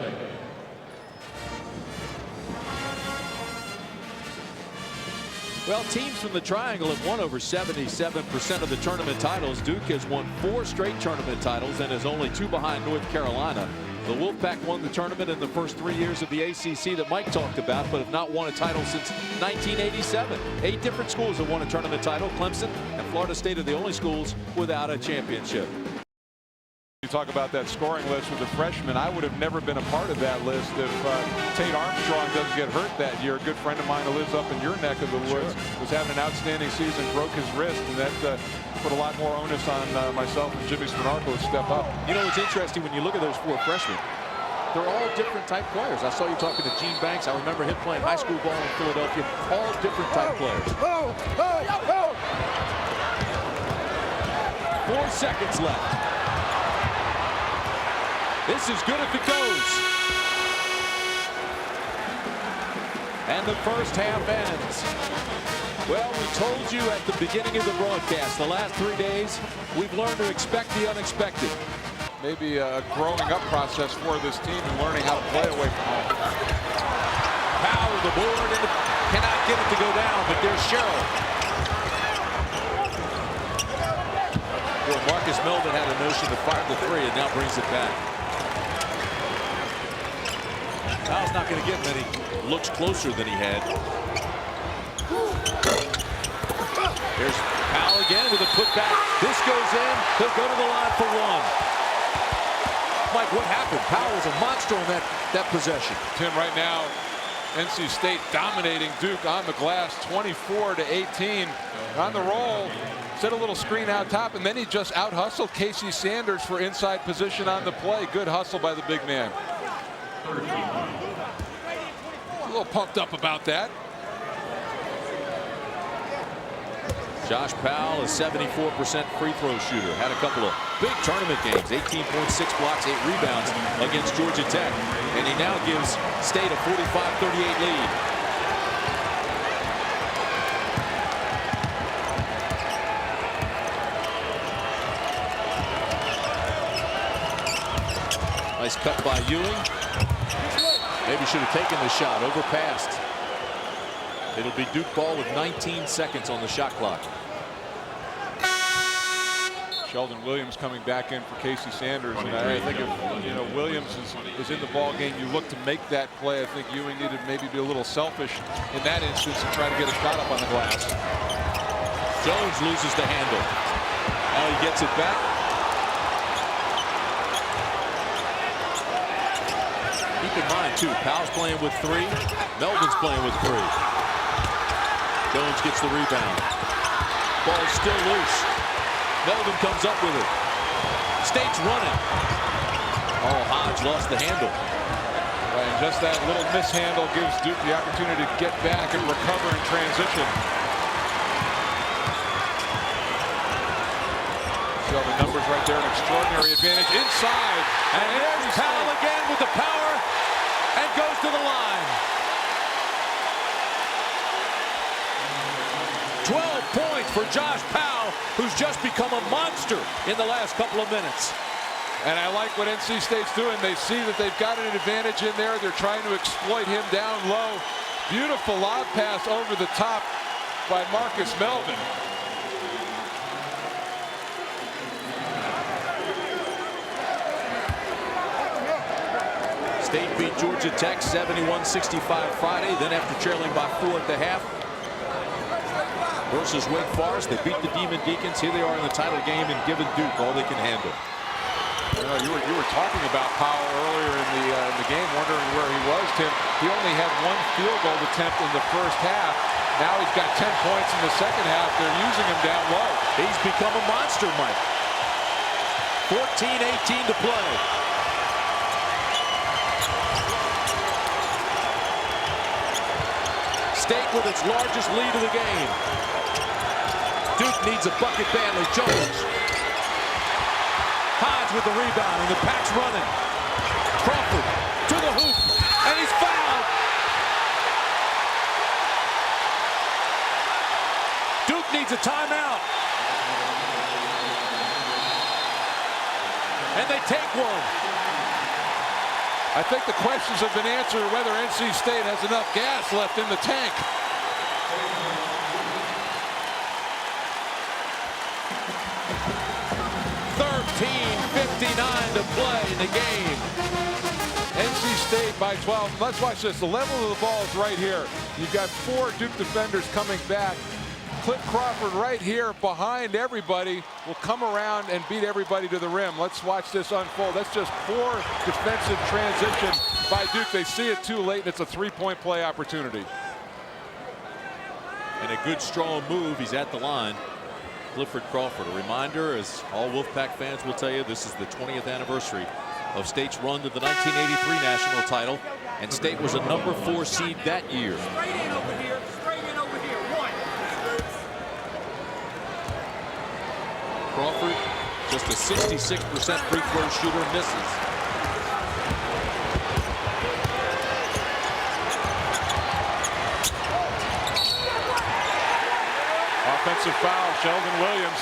Well, teams from the Triangle have won over 77% of the tournament titles. Duke has won 4 straight tournament titles and is only 2 behind North Carolina. The Wolfpack won the tournament in the first 3 years of the ACC that Mike talked about, but have not won a title since 1987. 8 different schools have won a tournament title. Clemson and Florida State are the only schools without a championship. You talk about that scoring list with the freshmen. I would have never been a part of that list if Tate Armstrong doesn't get hurt that year. A good friend of mine who lives up in your neck of the woods was having an outstanding season, broke his wrist, and that put a lot more onus on myself and Jimmy Spanarco to step up. You know, it's interesting when you look at those 4 freshmen. They're all different type players. I saw you talking to Gene Banks. I remember him playing high school ball in Philadelphia. All different type players. 4 seconds left. This is good if it goes. And the first half ends. Well, we told you at the beginning of the broadcast, the last 3 days, we've learned to expect the unexpected. Maybe a growing up process for this team and learning how to play away from home. Powell the board and cannot get it to go down, but there's Sherrill. Well, Marcus Melvin had a notion to fire the 3 and now brings it back. Powell's not going to get many looks closer than he had. There's Powell again with a putback. This goes in. He'll go to the line for 1. Mike, what happened? Powell was a monster on that possession. Tim, right now, NC State dominating Duke on the glass, 24-18. On the roll, set a little screen out top, and then he just out-hustled Casey Sanders for inside position on the play. Good hustle by the big man. A little pumped up about that. Josh Powell, a 74% free throw shooter. Had a couple of big tournament games, 18.6 blocks, 8 rebounds against Georgia Tech. And he now gives State a 45-38 lead. Nice cut by Ewing. Maybe should have taken the shot, overpassed. It'll be Duke ball with 19 seconds on the shot clock. Sheldon Williams coming back in for Casey Sanders, and I think if Williams is in the ball game, you look to make that play. I think Ewing needed to maybe be a little selfish in that instance and try to get a shot up on the glass. Jones loses the handle. Now he gets it back. Keep in mind too, Powell's playing with 3, Melvin's playing with 3. Jones gets the rebound. Ball's still loose. Melvin comes up with it. State's running. Oh, Hodge lost the handle. Right, and just that little mishandle gives Duke the opportunity to get back and recover in transition. See all the numbers right there, an extraordinary advantage inside. And there's Powell again with the power and goes to the line. 12 points for Josh Powell, who's just become a monster in the last couple of minutes. And I like what NC State's doing. They see that they've got an advantage in there. They're trying to exploit him down low. Beautiful lob pass over the top by Marcus Melvin. State beat Georgia Tech 71-65 Friday. Then after trailing by 4 at the half, versus Wake Forest, they beat the Demon Deacons. Here they are in the title game and giving Duke all they can handle. You were talking about Powell earlier in the game, wondering where he was, Tim. He only had 1 field goal attempt in the first half. Now he's got 10 points in the second half. They're using him down low. He's become a monster, Mike. 14-18 to play. State with its largest lead of the game. Duke needs a bucket badly. Jones. Hodge with the rebound, and the Pack's running. Crawford to the hoop, and he's fouled. Duke needs a timeout. And they take one. I think the questions have been answered whether NC State has enough gas left in the tank. .59 to play in the game. NC State by 12. Let's watch this. The level of the ball is right here. You've got 4 Duke defenders coming back. Clint Crawford right here behind everybody will come around and beat everybody to the rim. Let's watch this unfold. That's just poor defensive transition by Duke. They see it too late, and it's a 3-point play opportunity. And a good strong move. He's at the line. Clifford Crawford. A reminder, as all Wolfpack fans will tell you, this is the 20th anniversary of State's run to the 1983 national title, and State was a number 4 seed that year. Straight in over here. Straight in over here. 1. Crawford, just a 66% free throw shooter, misses. Offensive foul, Sheldon Williams.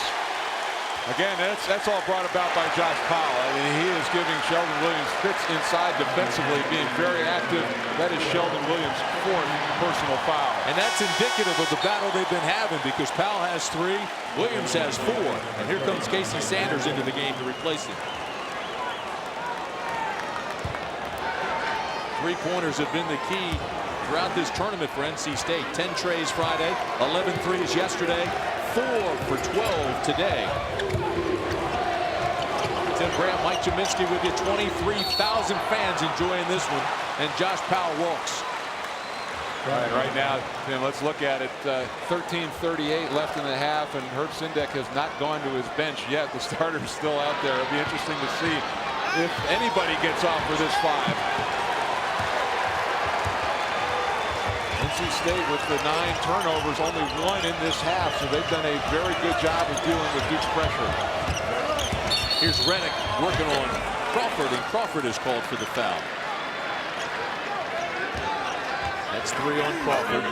Again, that's all brought about by Josh Powell. I mean, he is giving Sheldon Williams fits inside defensively, being very active. That is Sheldon Williams' 4th personal foul. And that's indicative of the battle they've been having, because Powell has 3, Williams has 4. And here comes Casey Sanders into the game to replace him. 3-pointers have been the key throughout this tournament for NC State. 10 trays Friday, 11 threes yesterday, 4 for 12 today. Tim Graham, Mike Cheminsky with you. 23,000 fans enjoying this one, and Josh Powell walks. Right now, Tim, let's look at it. 13:38 left in the half, and Herb Sendek has not gone to his bench yet. The starter's still out there. It'll be interesting to see if anybody gets off for this 5. NC State with the 9 turnovers, only 1 in this half, so they've done a very good job of dealing with Duke's pressure. Here's Rennick working on Crawford, and Crawford is called for the foul. That's 3 on Crawford.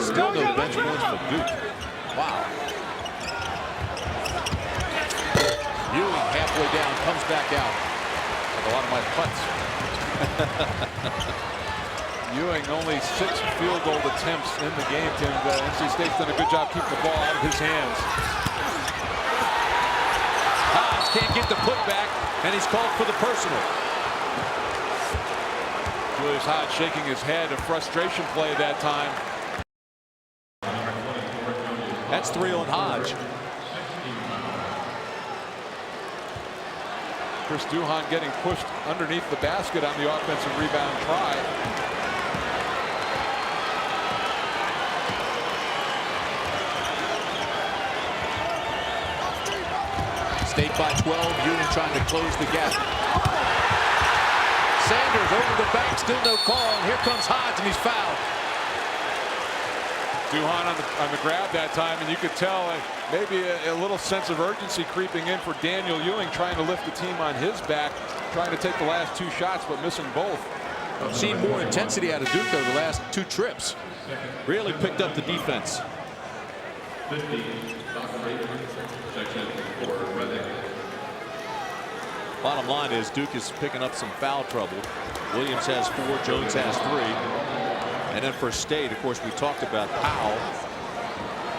Still no bench points for Duke. Wow. Ewing halfway down, comes back out. a lot of my putts. Ewing only 6 field goal attempts in the game. Tim, NC State's done a good job keeping the ball out of his hands. Hodge can't get the putback, and he's called for the personal. Julius Hodge shaking his head, a frustration play that time. That's 3 on Hodge. Chris Duhon getting pushed underneath the basket on the offensive rebound try. State by 12. Ewing trying to close the gap. Sanders over the bank, still no call. And here comes Hodge, and he's fouled. Duhon on the grab that time, and you could tell maybe a little sense of urgency creeping in for Daniel Ewing, trying to lift the team on his back, trying to take the last 2 shots, but missing both. I've seen more intensity out of Duke over the last 2 trips. Really picked up the defense. 50, section 4, Reading. Bottom line is Duke is picking up some foul trouble. Williams has 4, Jones has 3. And then for State, of course, we talked about Powell.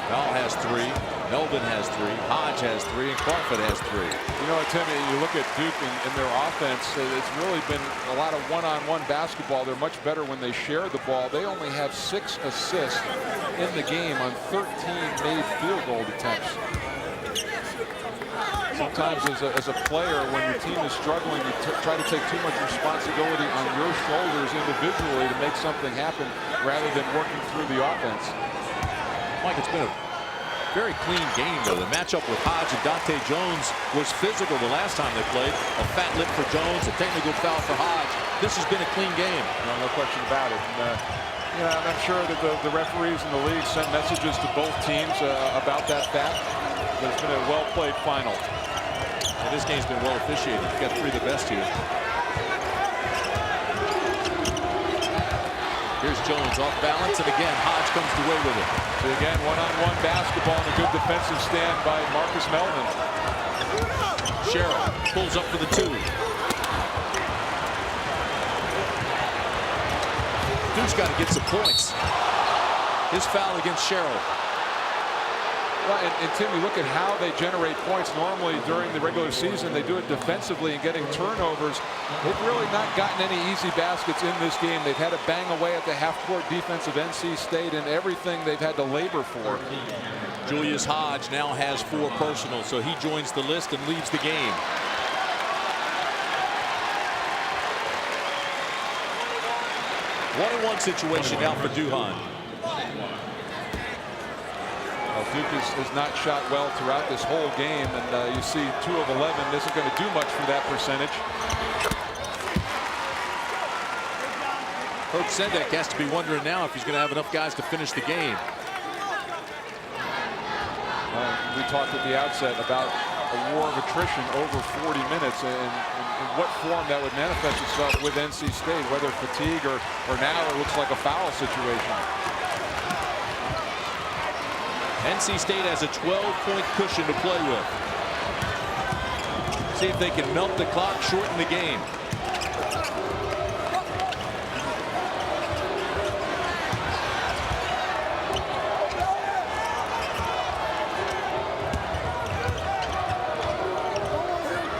Powell has 3. Melvin has 3. Hodge has 3. And Crawford has 3. You know, Tim, you look at Duke and their offense, it's really been a lot of one-on-one basketball. They're much better when they share the ball. They only have 6 assists in the game on 13 made field goal attempts. Sometimes as a player, when your team is struggling, you try to take too much responsibility on your shoulders individually to make something happen rather than working through the offense. Mike, it's been a very clean game, though. The matchup with Hodge and Dante Jones was physical the last time they played. A fat lip for Jones, a technical foul for Hodge. This has been a clean game. No question about it. And, I'm sure that the referees in the league sent messages to both teams about that fact. But it's been a well-played final. And this game's been well officiated. You've got 3 of the best here. Here's Jones off balance, and again, Hodge comes away with it. So again, one-on-one basketball and a good defensive stand by Marcus Melvin. Sherrill pulls up for the 2. Duke's got to get some points. His foul against Sherrill. Well, and Tim, you look at how they generate points normally during the regular season. They do it defensively and getting turnovers. They've really not gotten any easy baskets in this game. They've had to bang away at the half-court defense of NC State, and everything they've had to labor for. Julius Hodge now has 4 personals, so he joins the list and leads the game. One-on-one situation now for Duhon. Duke has not shot well throughout this whole game, and you see 2 of 11 isn't going to do much for that percentage. Coach Sendek has to be wondering now if he's going to have enough guys to finish the game. We talked at the outset about a war of attrition over 40 minutes and what form that would manifest itself with NC State, whether fatigue or now it looks like a foul situation. NC State has a 12-point cushion to play with. See if they can melt the clock, shorten the game.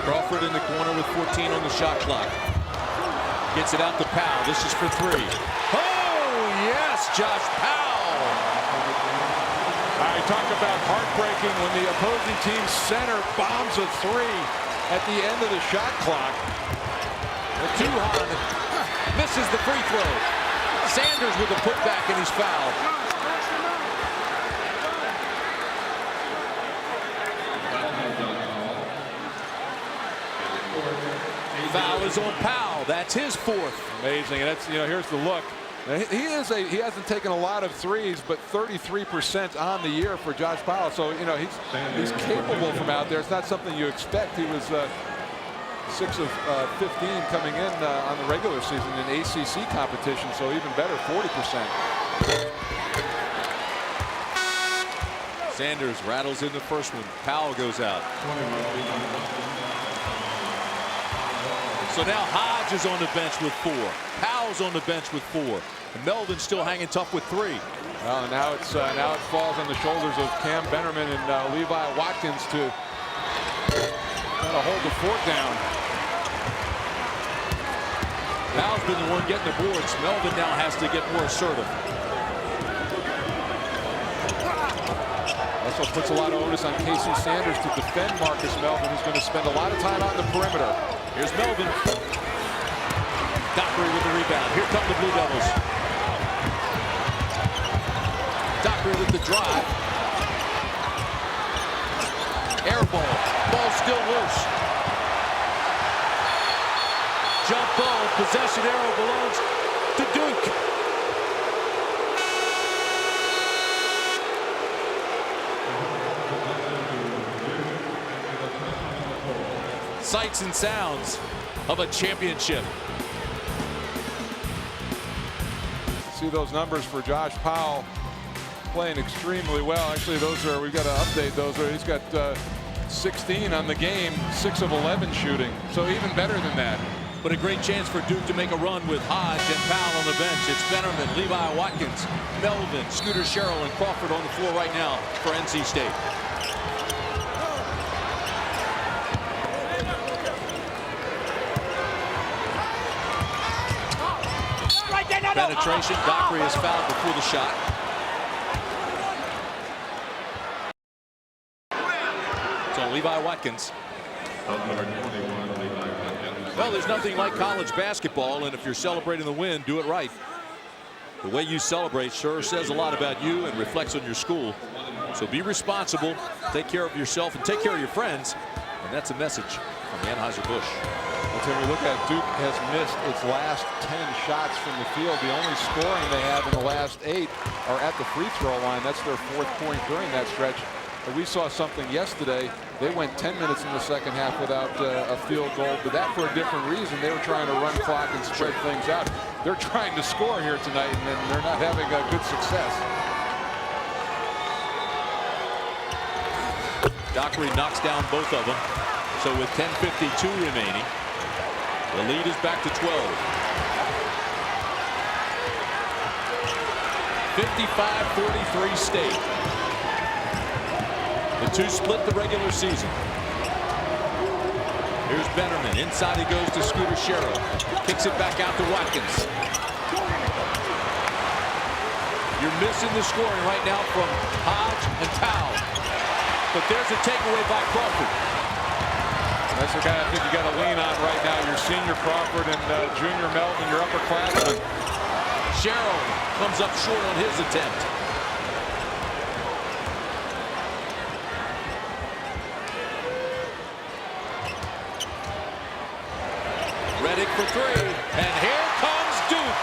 Crawford in the corner with 14 on the shot clock. Gets it out to Powell. This is for 3. Oh, yes, Josh Powell. I talk about heartbreaking when the opposing team's center bombs a 3 at the end of the shot clock. Duhon misses the free throw. Sanders with a putback, and he's fouled. Foul is on Powell. That's his 4th. Amazing. And that's, here's the look. He hasn't taken a lot of threes, but 33% on the year for Josh Powell. So, he's capable from out there. It's not something you expect. He was 6 of 15 coming in on the regular season in ACC competition. So even better, 40%. Sanders rattles in the first one. Powell goes out. So now Hodge is on the bench with 4. Powell's on the bench with 4. And Melvin's still hanging tough with 3. Well, and now it falls on the shoulders of Cam Bennerman and Levi Watkins to kind of hold the fort down. Powell's been the one getting the boards. Melvin now has to get more assertive. Also puts a lot of onus on Casey Sanders to defend Marcus Melvin, who's going to spend a lot of time on the perimeter. Here's Melvin. Dockery with the rebound. Here come the Blue Devils. Dockery with the drive. Air ball. Ball still loose. Jump ball. Possession arrow belongs to Duke. Sights and sounds of a championship. See those numbers for Josh Powell playing extremely well. Actually, we've got to update those. He's got 16 on the game, 6 of 11 shooting. So even better than that. But a great chance for Duke to make a run with Hodge and Powell on the bench. It's Bennerman, Levi Watkins, Melvin, Scooter Sherrill, and Crawford on the floor right now for NC State. Penetration. Dockery is fouled before the shot. It's on Levi Watkins. Well, there's nothing like college basketball, and if you're celebrating the win, do it right. The way you celebrate sure says a lot about you and reflects on your school. So be responsible, take care of yourself, and take care of your friends. And that's a message from Anheuser-Busch. When we look at Duke has missed its last 10 shots from the field. The only scoring they have in the last 8 are at the free throw line. That's their 4th point during that stretch. But we saw something yesterday. They went 10 minutes in the second half without a field goal, but that for a different reason. They were trying to run clock and spread things out. They're trying to score here tonight, and they're not having a good success. Dockery knocks down both of them. So with 10:52 remaining, the lead is back to 12. 55-43 State. The two split the regular season. Here's Bennerman. Inside he goes to Scooter Sherrill. Kicks it back out to Watkins. You're missing the scoring right now from Hodge and Powell. But there's a takeaway by Crawford. That's the guy I think you got to lean on right now. Your senior Crawford and junior Melvin, your upperclassmen. Sherrill comes up short on his attempt. Redick for 3, and here comes Duke.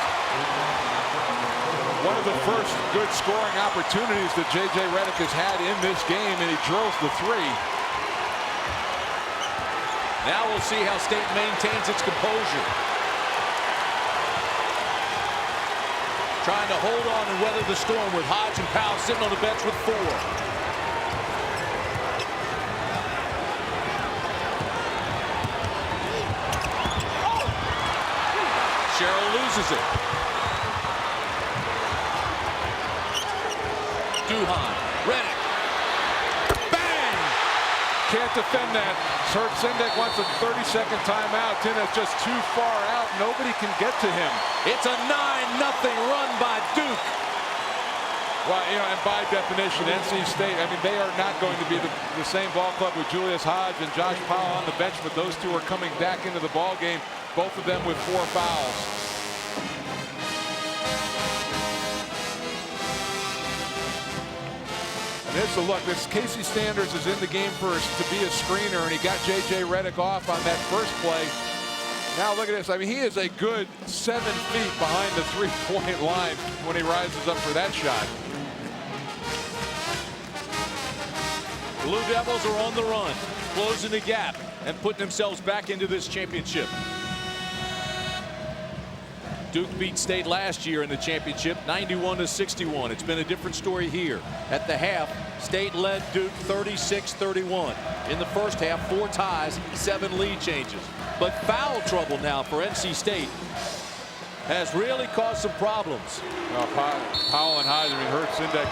One of the first good scoring opportunities that J.J. Redick has had in this game, and he drills the 3. Now we'll see how State maintains its composure. Trying to hold on and weather the storm with Hodge and Powell sitting on the bench with 4. Sherrill loses it. Duhan, Redick. Bang! Can't defend that. Herb Sendek wants a 30-second timeout. Tinna's just too far out. Nobody can get to him. It's a 9-0 run by Duke. Well, you know, and by definition, NC State, I mean, they are not going to be the same ball club with Julius Hodge and Josh Powell on the bench, but those two are coming back into the ball game, both of them with 4 fouls. And here's the look. This Casey Sanders is in the game first to be a screener, and he got J.J. Redick off on that first play. Now look at this. I mean, he is a good 7 feet behind the three-point line when he rises up for that shot. Blue Devils are on the run, closing the gap and putting themselves back into this championship. Duke beat State last year in the championship 91-61. It's been a different story here. At the half, State led Duke 36-31. In the first half, 4 ties, 7 lead changes. But foul trouble now for NC State has really caused some problems. Powell and Hyde, I mean, Herb Sendek,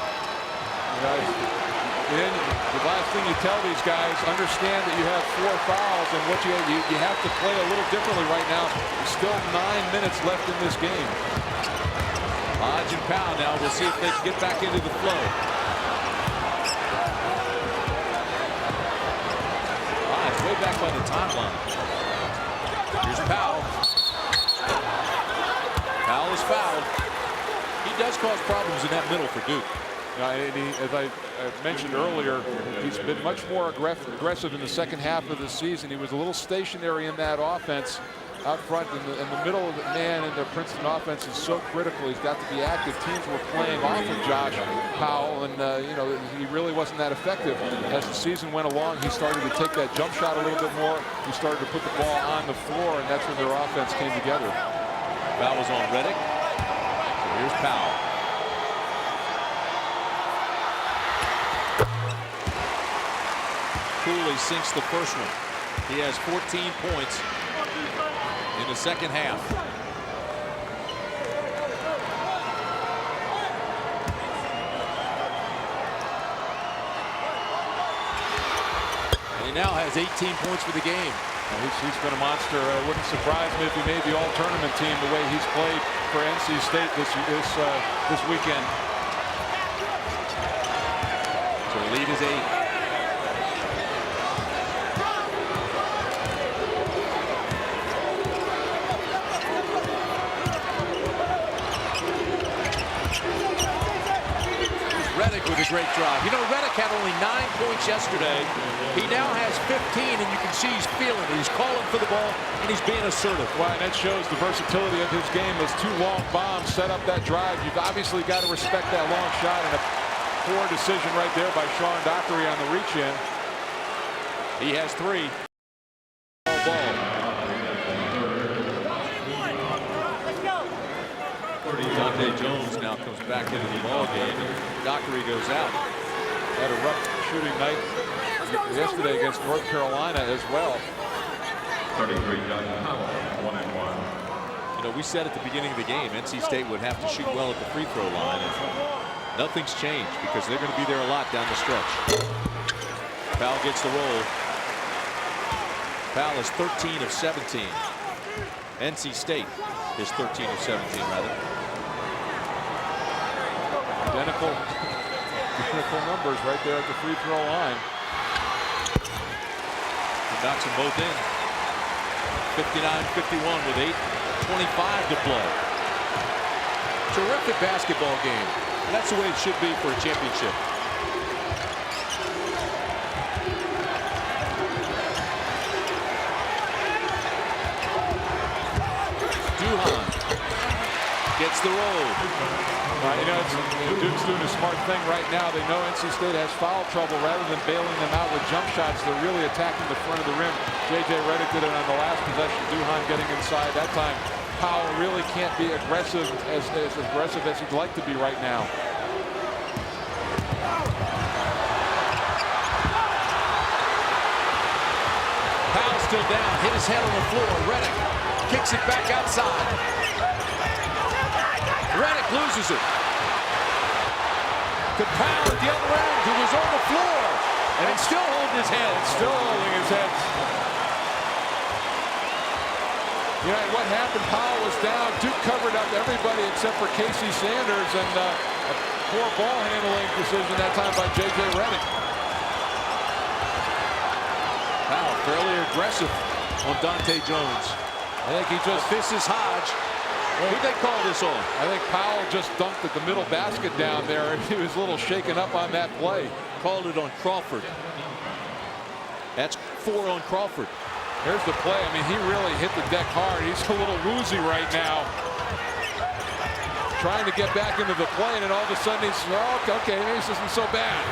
the last thing you tell these guys, understand that you have 4 fouls, and what you have to play a little differently right now. There's still 9 minutes left in this game. Hodge and Powell now. We'll see if they can get back into the flow. Hodge way back by the timeline. Here's Powell. Powell is fouled. He does cause problems in that middle for Duke. As I mentioned earlier, he's been much more aggressive in the second half of the season. He was a little stationary in that offense out front, in the middle of the man, and the Princeton offense is so critical. He's got to be active. Teams were playing off of Josh Powell, and he really wasn't that effective. As the season went along, he started to take that jump shot a little bit more. He started to put the ball on the floor, and that's when their offense came together. Foul was on Reddick. So here's Powell. Cooley sinks the first one. He has 14 points in the second half. And he now has 18 points for the game. He's been a monster. It wouldn't surprise me if he made the all-tournament team the way he's played for NC State this weekend. So the lead is 8. Reddick with a great drive. You know, Reddick had only 9 points yesterday. He now has 15, and you can see he's feeling it. He's calling for the ball, and he's being assertive. Well, and that shows the versatility of his game. Those 2 long bombs set up that drive. You've obviously got to respect that long shot, and a poor decision right there by Sean Dockery on the reach-in. He has 3. Ball. Dante Jones now comes back into the ball game, and Dockery goes out. Had a rough shooting night yesterday against North Carolina as well. 33, Josh Powell, 1-1. You know, we said at the beginning of the game, NC State would have to shoot well at the free throw line, and nothing's changed because they're going to be there a lot down the stretch. Powell gets the roll. Powell is 13 of 17. NC State is 13 of 17, rather. Identical numbers right there at the free throw line. He knocks them both in. 59-51 with 8:25 to play. Terrific basketball game. And that's the way it should be for a championship. Duhan gets the roll. Duke's doing a smart thing right now. They know NC State has foul trouble. Rather than bailing them out with jump shots, they're really attacking the front of the rim. J.J. Reddick did it on the last possession. Duhan getting inside. That time, Powell really can't be aggressive as aggressive as he'd like to be right now. Powell still down. Hit his head on the floor. Reddick kicks it back outside. Reddick loses it. To Powell at the other end, who was on the floor. And he's still holding his head. Still holding his head. You know what happened? Powell was down. Duke covered up everybody except for Casey Sanders, and a poor ball handling decision that time by J.J. Reddick. Powell fairly aggressive on Dante Jones. I think he just... This is Hodge. Who'd they call this on? I think Powell just dunked at the middle basket down there. He was a little shaken up on that play. Called it on Crawford. That's 4 on Crawford. Here's the play. I mean, he really hit the deck hard. He's a little woozy right now. Trying to get back into the play, and then all of a sudden he's, oh, okay, maybe this isn't so bad.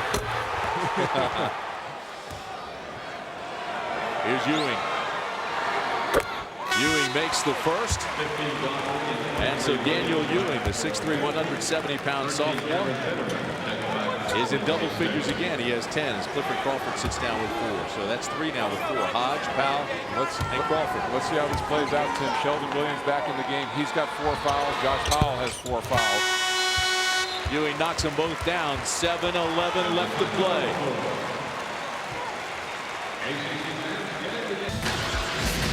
Here's Ewing. Ewing makes the first. And so Daniel Ewing, the 6'3", 170-pound sophomore, is in double figures again. He has 10 as Clifford Crawford sits down with 4. So that's 3 now with 4. Hodge, Powell, and Crawford. Let's see how this plays out, Tim. Sheldon Williams back in the game. He's got 4 fouls. Josh Powell has 4 fouls. Ewing knocks them both down. 7-11 left to play.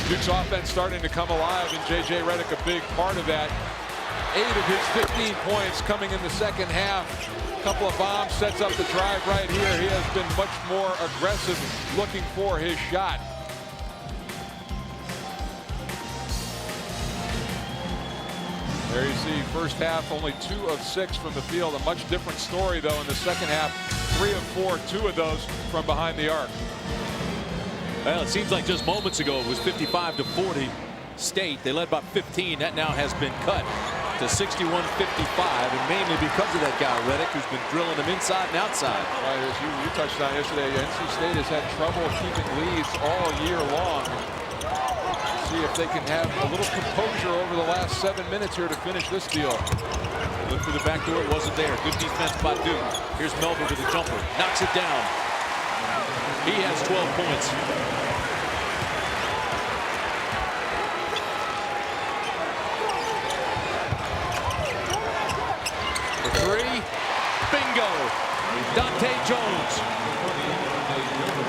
Duke's offense starting to come alive, and J.J. Redick a big part of that. 8 of his 15 points coming in the second half. A couple of bombs, sets up the drive right here. He has been much more aggressive looking for his shot. There you see, first half only 2 of 6 from the field. A much different story though in the second half. 3 of 4, 2 of those from behind the arc. Well, it seems like just moments ago it was 55-40 State. They led by 15. That now has been cut to 61-55, and mainly because of that guy Redick, who's been drilling them inside and outside. Right, as you touched on yesterday, NC State has had trouble keeping leads all year long. See if they can have a little composure over the last 7 minutes here to finish this deal. Look for the back door. It wasn't there. Good defense by Duke. Here's Melvin with a jumper. Knocks it down. He has 12 points. The 3. Bingo. Dante Jones.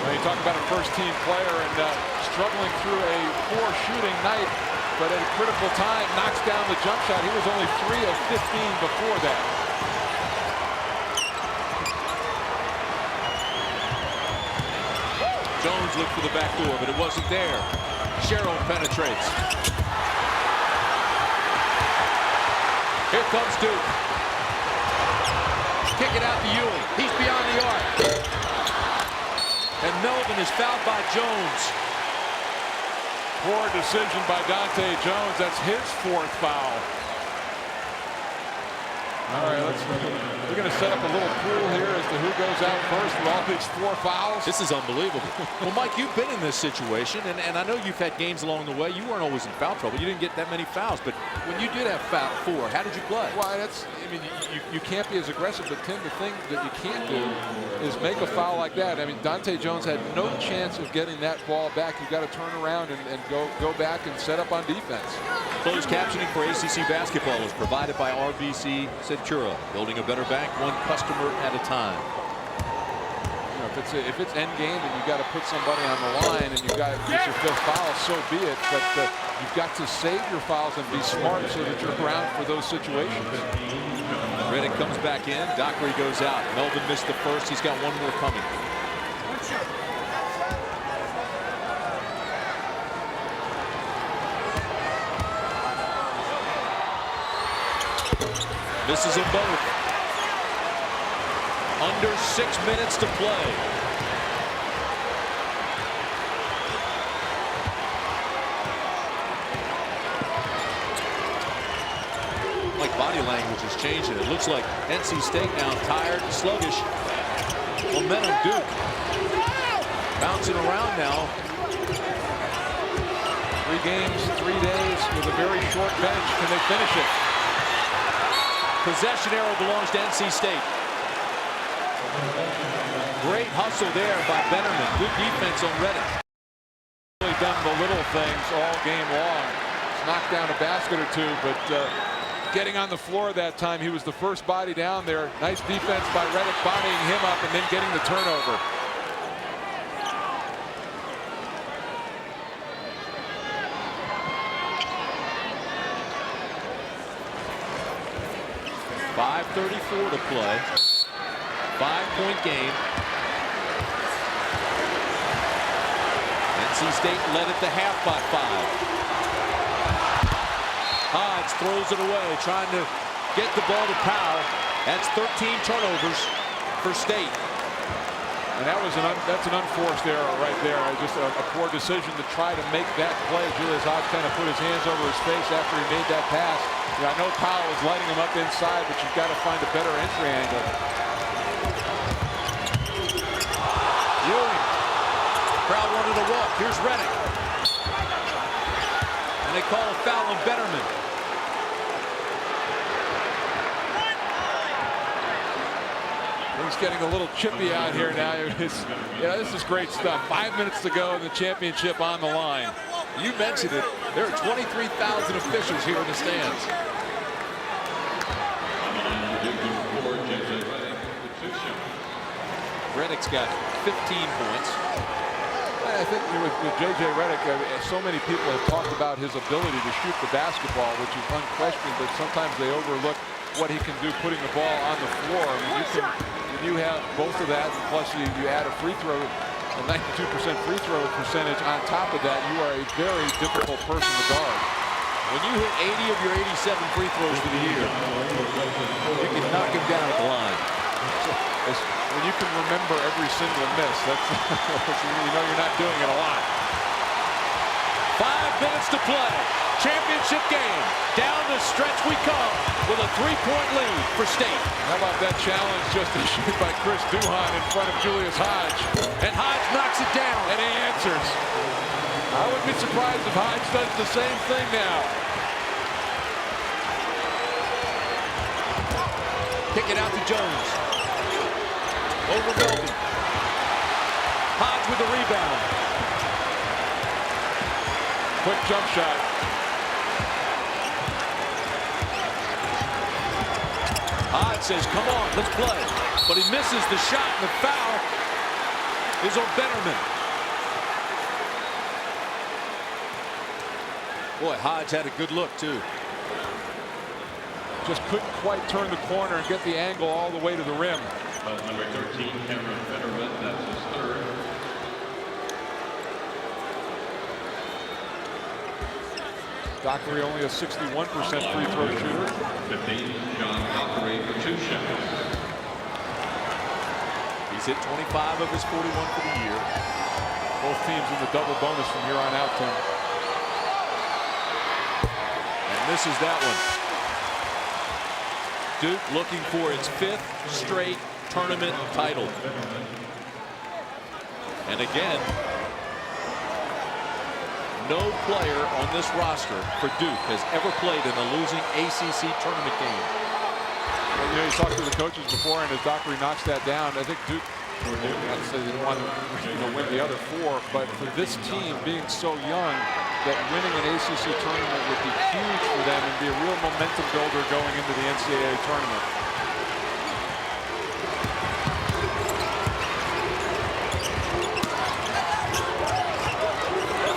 Well, you talk about a first-team player and struggling through a poor shooting night, but at a critical time knocks down the jump shot. He was only 3 of 15 before that. Jones looked for the back door, but it wasn't there. Sherrill penetrates. Here comes Duke. Kick it out to Ewing. He's beyond the arc. And Melvin is fouled by Jones. Poor decision by Dante Jones. That's his 4th foul. All right, we're going to set up a little pool here as to who goes out first with all these 4 fouls. This is unbelievable. Well, Mike, you've been in this situation, and I know you've had games along the way. You weren't always in foul trouble. You didn't get that many fouls, but when you did have 4, how did you play? Well, I mean, you can't be as aggressive, but Tim, the thing that you can't do is make a foul like that. I mean, Dante Jones had no chance of getting that ball back. You've got to turn around and go back and set up on defense. Closed captioning for ACC basketball is provided by RBC Centura, building a better bank one customer at a time. You know, if it's end game and you've got to put somebody on the line and you've got to get your 5th foul, so be it. But you've got to save your fouls and be smart so that you're around for those situations. Redick comes back in. Dockery goes out. Melvin missed the first. He's got 1 more coming. Misses them both. Under 6 minutes to play. Like body language is changing. It looks like NC State now tired and sluggish. Momentum Duke. Bouncing around now. 3 games, 3 days with a very short bench. Can they finish it? Possession arrow belongs to NC State. Great hustle there by Betterman. Good defense on Redick. Really done the little things all game long. He's knocked down a basket or 2, but getting on the floor that time, he was the first body down there. Nice defense by Redick, bodying him up and then getting the turnover. .34 to play. 5-point game. NC State led at the half by 5. Hodge throws it away, trying to get the ball to Powell. That's 13 turnovers for State. And that's an unforced error right there. Just a poor decision to try to make that play. Julius Hodge kind of put his hands over his face after he made that pass. I know Powell is lighting him up inside, but you've got to find a better entry angle. Ewing. Crowd wanted to walk. Here's Redick. And they call a foul on Betterman. He's getting a little chippy out here now. This is great stuff. 5 minutes to go in the championship on the line. You mentioned it. There are 23,000 officials here in the stands. Reddick's got 15 points. I think with J.J. Reddick, so many people have talked about his ability to shoot the basketball, which is unquestioned, but sometimes they overlook what he can do putting the ball on the floor. I mean, when you have both of that, plus you add a free throw, a 92% free throw percentage on top of that, you are a very difficult person to guard. When you hit 80 of your 87 free throws for the year, you can knock him down at the line. When you can remember every single miss, that's you know you're not doing it a lot. 5 minutes to play. Championship game. Down the stretch we come with a 3-point lead for State. How about that challenge just issued by Chris Duhon in front of Julius Hodge? And Hodge knocks it down. And he answers. I wouldn't be surprised if Hodge does the same thing now. Kick it out to Jones. Over Melvin. Hodge with the rebound. Quick jump shot. Hodge says, come on, let's play. But he misses the shot, and the foul is on Betterman. Boy, Hodge had a good look, too. Just couldn't quite turn the corner and get the angle all the way to the rim. Number 13, Cameron Betterman, that's his third. Dockery only a 61% free throw shooter. 15, John Dockery for 2 shots. He's hit 25 of his 41 for the year. Both teams in the double bonus from here on out, Tim. And this is that one. Duke looking for its 5th straight tournament title. And again, no player on this roster for Duke has ever played in a losing ACC tournament game. Well, you know, you talked to the coaches before, and as Dockery knocks that down, I think Duke, obviously they didn't want to win the other 4, but for this team being so young, that winning an ACC tournament would be huge for them and be a real momentum builder going into the NCAA tournament.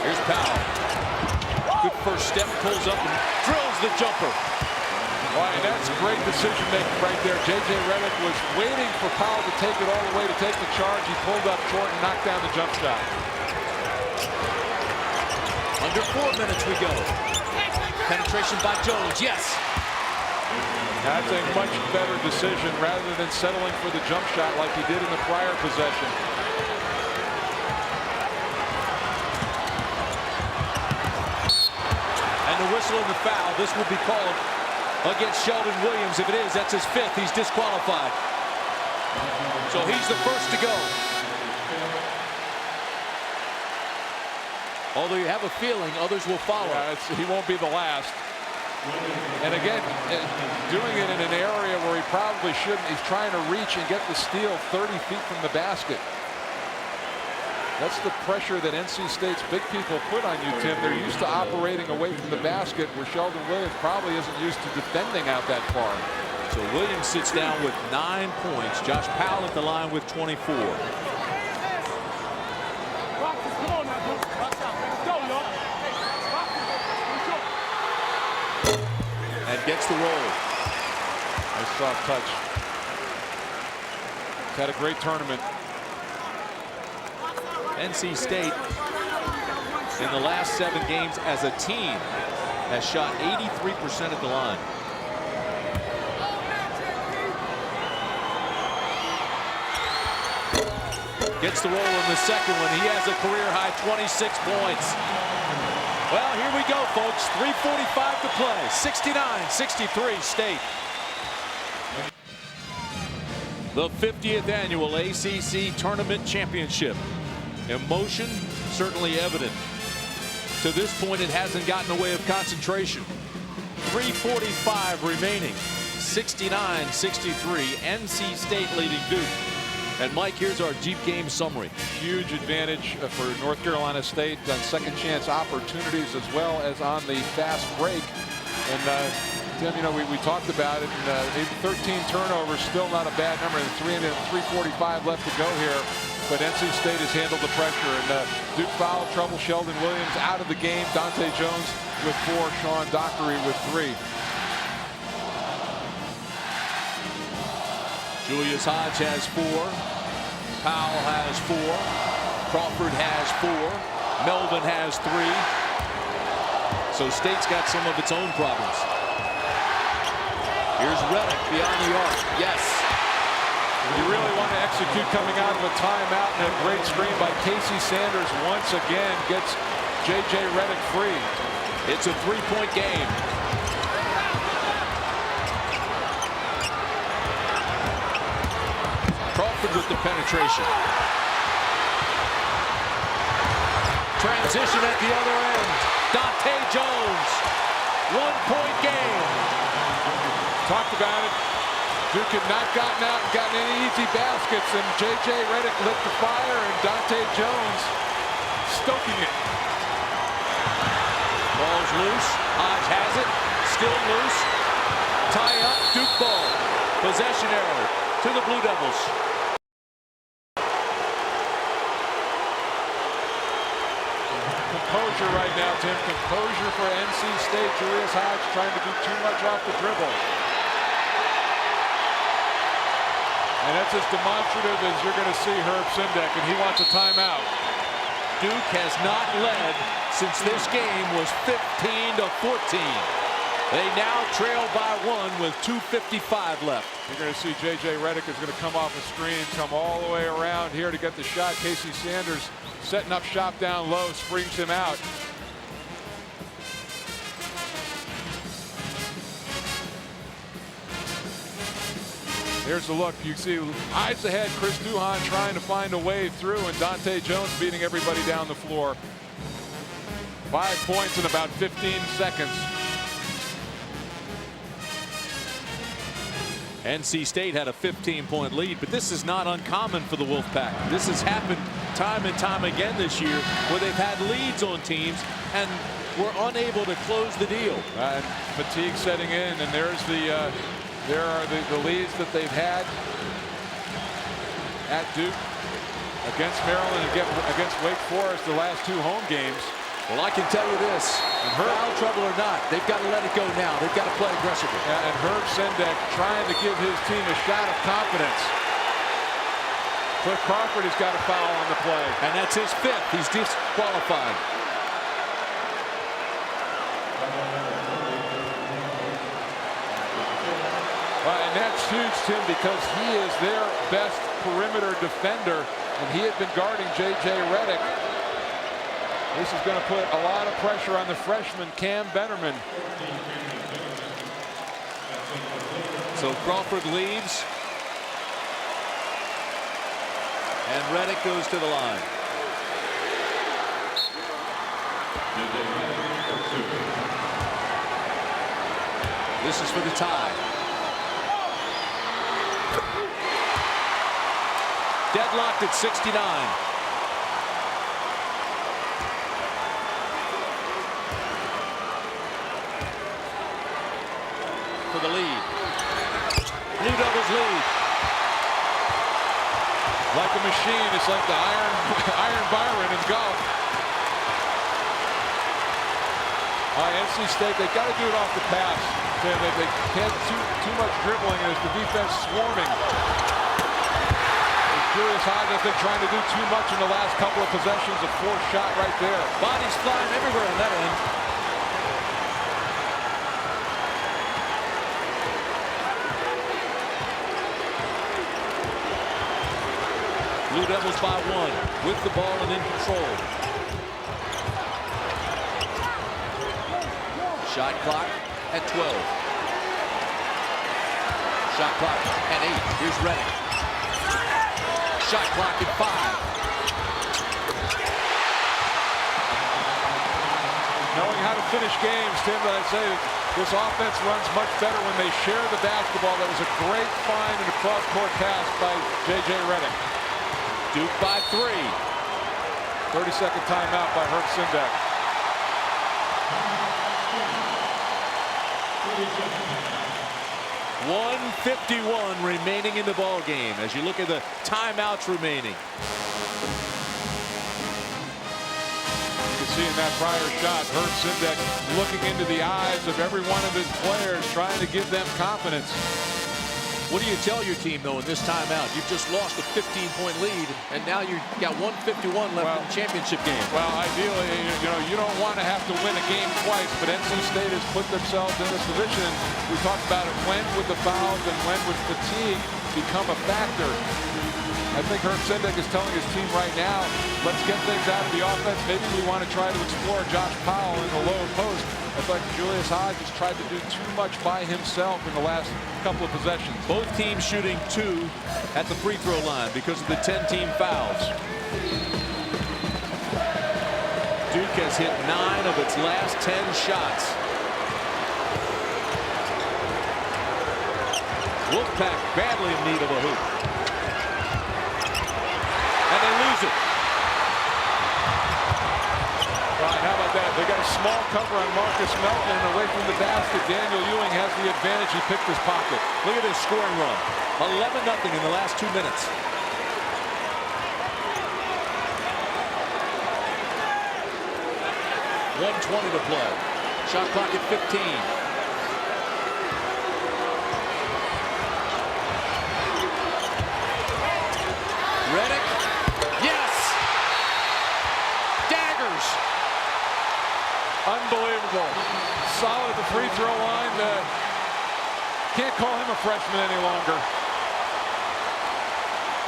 Here's Powell. Good first step, pulls up and drills the jumper. All right, and that's great decision making right there. J.J. Reddick was waiting for Powell to take it all the way to take the charge. He pulled up short and knocked down the jump shot. Under 4 minutes we go. Penetration by Jones, yes. That's a much better decision rather than settling for the jump shot like he did in the prior possession. And the whistle of the foul. This will be called against Sheldon Williams. If it is, that's his 5th. He's disqualified. So he's the first to go. Although you have a feeling others will follow. Yeah, he won't be the last. And again, doing it in an area where he probably shouldn't. He's trying to reach and get the steal 30 feet from the basket. That's the pressure that NC State's big people put on you, Tim. They're used to operating away from the basket, where Sheldon Williams probably isn't used to defending out that far. So Williams sits down with 9 points. Josh Powell at the line with 24. And gets the roll. Nice soft touch. He's had a great tournament. NC State in the last 7 games as a team has shot 83% at the line. Gets the roll in the second one. He has a career high 26 points. Well, here we go, folks. 3:45 to play. 69-63 State. The 50th annual ACC Tournament Championship. Emotion certainly evident. To this point, it hasn't gotten in the way of concentration. 3:45 remaining. 69-63. NC State leading Duke. And Mike, here's our Jeep game summary. Huge advantage for North Carolina State on second chance opportunities as well as on the fast break. And Tim, you know, we talked about it. And, 13 turnovers, still not a bad number. And 3:45 left to go here. But NC State has handled the pressure. And Duke foul trouble. Sheldon Williams out of the game. Dante Jones with 4. Sean Dockery with 3. Julius Hodge has 4. Powell has 4. Crawford has 4. Melvin has 3. So State's got some of its own problems. Here's Reddick beyond the arc. Yes. You really want to execute coming out of a timeout, and a great screen by Casey Sanders once again gets J.J. Reddick free. It's a 3-point game. Crawford with the penetration. Transition at the other end. Dante Jones. 1-point game. Talked about it. Duke had not gotten out and gotten any easy baskets, and J.J. Reddick lit the fire, and Dante Jones stoking it. Ball's loose. Hodge has it. Still loose. Tie up. Duke ball. Possession arrow to the Blue Devils. Composure right now, Tim. Composure for NC State. Julius Hodge trying to do too much off the dribble. And that's as demonstrative as you're going to see Herb Sendek, and he wants a timeout. Duke has not led since this game was 15-14. They now trail by 1 with 2:55 left. You're going to see J.J. Reddick is going to come off a screen, come all the way around here to get the shot. Casey Sanders setting up shop down low, springs him out. Here's the look. You see eyes ahead, Chris Duhon trying to find a wave through, and Dante Jones beating everybody down the floor. 5 points in about 15 seconds. NC State had a 15-point lead, but this is not uncommon for the Wolfpack. This has happened time and time again this year, where they've had leads on teams and were unable to close the deal. And fatigue setting in, and there's there are the leads that they've had at Duke, against Maryland, and against Wake Forest, the last 2 home games. Well, I can tell you this, foul trouble or not, they've got to let it go now. They've got to play aggressively. And Herb Sendek trying to give his team a shot of confidence. Cliff Crawford has got a foul on the play. And that's his 5th. He's disqualified. And that's huge, Tim, because he is their best perimeter defender, and he had been guarding J.J. Reddick. This is going to put a lot of pressure on the freshman, Cam Bennerman. So Crawford leaves. And Reddick goes to the line. This is for the tie. Deadlocked at 69. For the lead. Blue Devils lead. Like a machine, it's like the Iron Byron in golf. NC State, they got to do it off the pass. They had too much dribbling, and it's the defense swarming. Julius Hodge, I think, trying to do too much in the last couple of possessions. A forced shot right there. Bodies flying everywhere on that end. Blue Devils by 1 with the ball and in control. Shot clock at 12. Shot clock at 8. Here's Reddick. Shot clock at 5. Knowing how to finish games, Tim, I say This offense runs much better when they share the basketball. That was a great find and a cross-court pass by J.J. Redick. Duke by 3. 30-second timeout by Herb Sendek. .151 remaining in the ball game as you look at the timeouts remaining. You can see in that prior shot, Herb Sendek looking into the eyes of every one of his players, trying to give them confidence. What do you tell your team, though, in this timeout? You've just lost a 15-point lead, and now you've got 151 left in the championship game. Well, ideally, you don't want to have to win a game twice, but NC State has put themselves in this position. We talked about it. When would the fouls and when would fatigue become a factor? I think Herb Sendek is telling his team right now, let's get things out of the offense. Maybe we want to try to explore Josh Powell in the lower post. I thought Julius Hodges tried to do too much by himself in the last couple of possessions. Both teams shooting 2 at the free throw line because of the 10-team fouls. Duke has hit 9 of its last 10 shots. Wolfpack badly in need of a hoop. And they lose it. Right, how about that? They got a small cover on Marcus Melton, and away from the basket, Daniel Ewing has the advantage. He picked his pocket. Look at this scoring run. 11-0 in the last 2 minutes. .120 to play. Shot clock at 15. Redick. Yes! Daggers! Unbelievable. Solid at the free throw line. Can't call him a freshman any longer.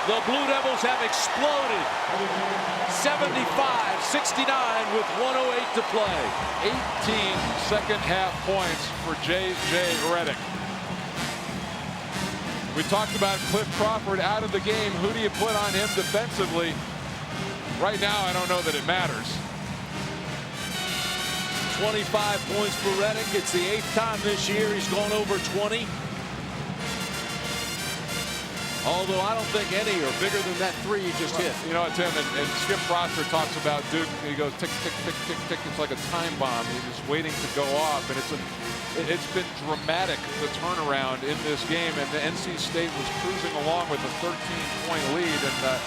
The Blue Devils have exploded. 75-69 with 1:08 to play. 18 second half points for J.J. Redick. We talked about Cliff Crawford out of the game. Who do you put on him defensively? Right now, I don't know that it matters. 25 points for Redick. It's the 8th time this year he's gone over 20. Although I don't think any are bigger than that 3 you just hit. You know, Tim, and Skip Prosser talks about Duke. He goes tick, tick, tick, tick, tick. It's like a time bomb. He's just waiting to go off. And it's been dramatic, the turnaround in this game. And the NC State was cruising along with a 13-point lead. And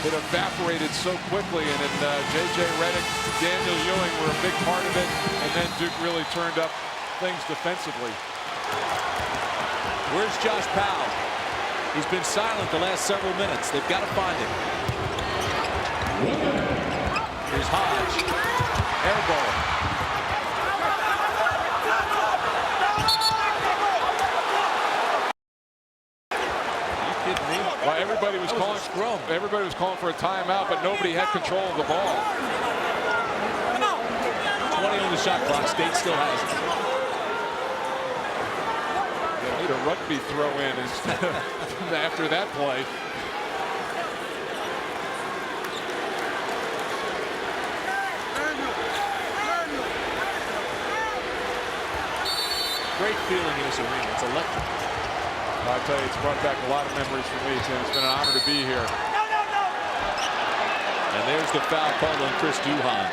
it evaporated so quickly, and then J.J. Redick, Daniel Ewing were a big part of it, and then Duke really turned up things defensively. Where's Josh Powell? He's been silent the last several minutes. They've got to find him. Here's Hodge. Air ball. Well, everybody was calling scrum. Everybody was calling for a timeout, but nobody had control of the ball. 20 on the shot clock. State still has it. They need a rugby throw in instead after that play. Great feeling in this arena. It's electric. I tell you, it's brought back a lot of memories for me, Tim. It's been an honor to be here. And there's the foul call on Chris Duhon.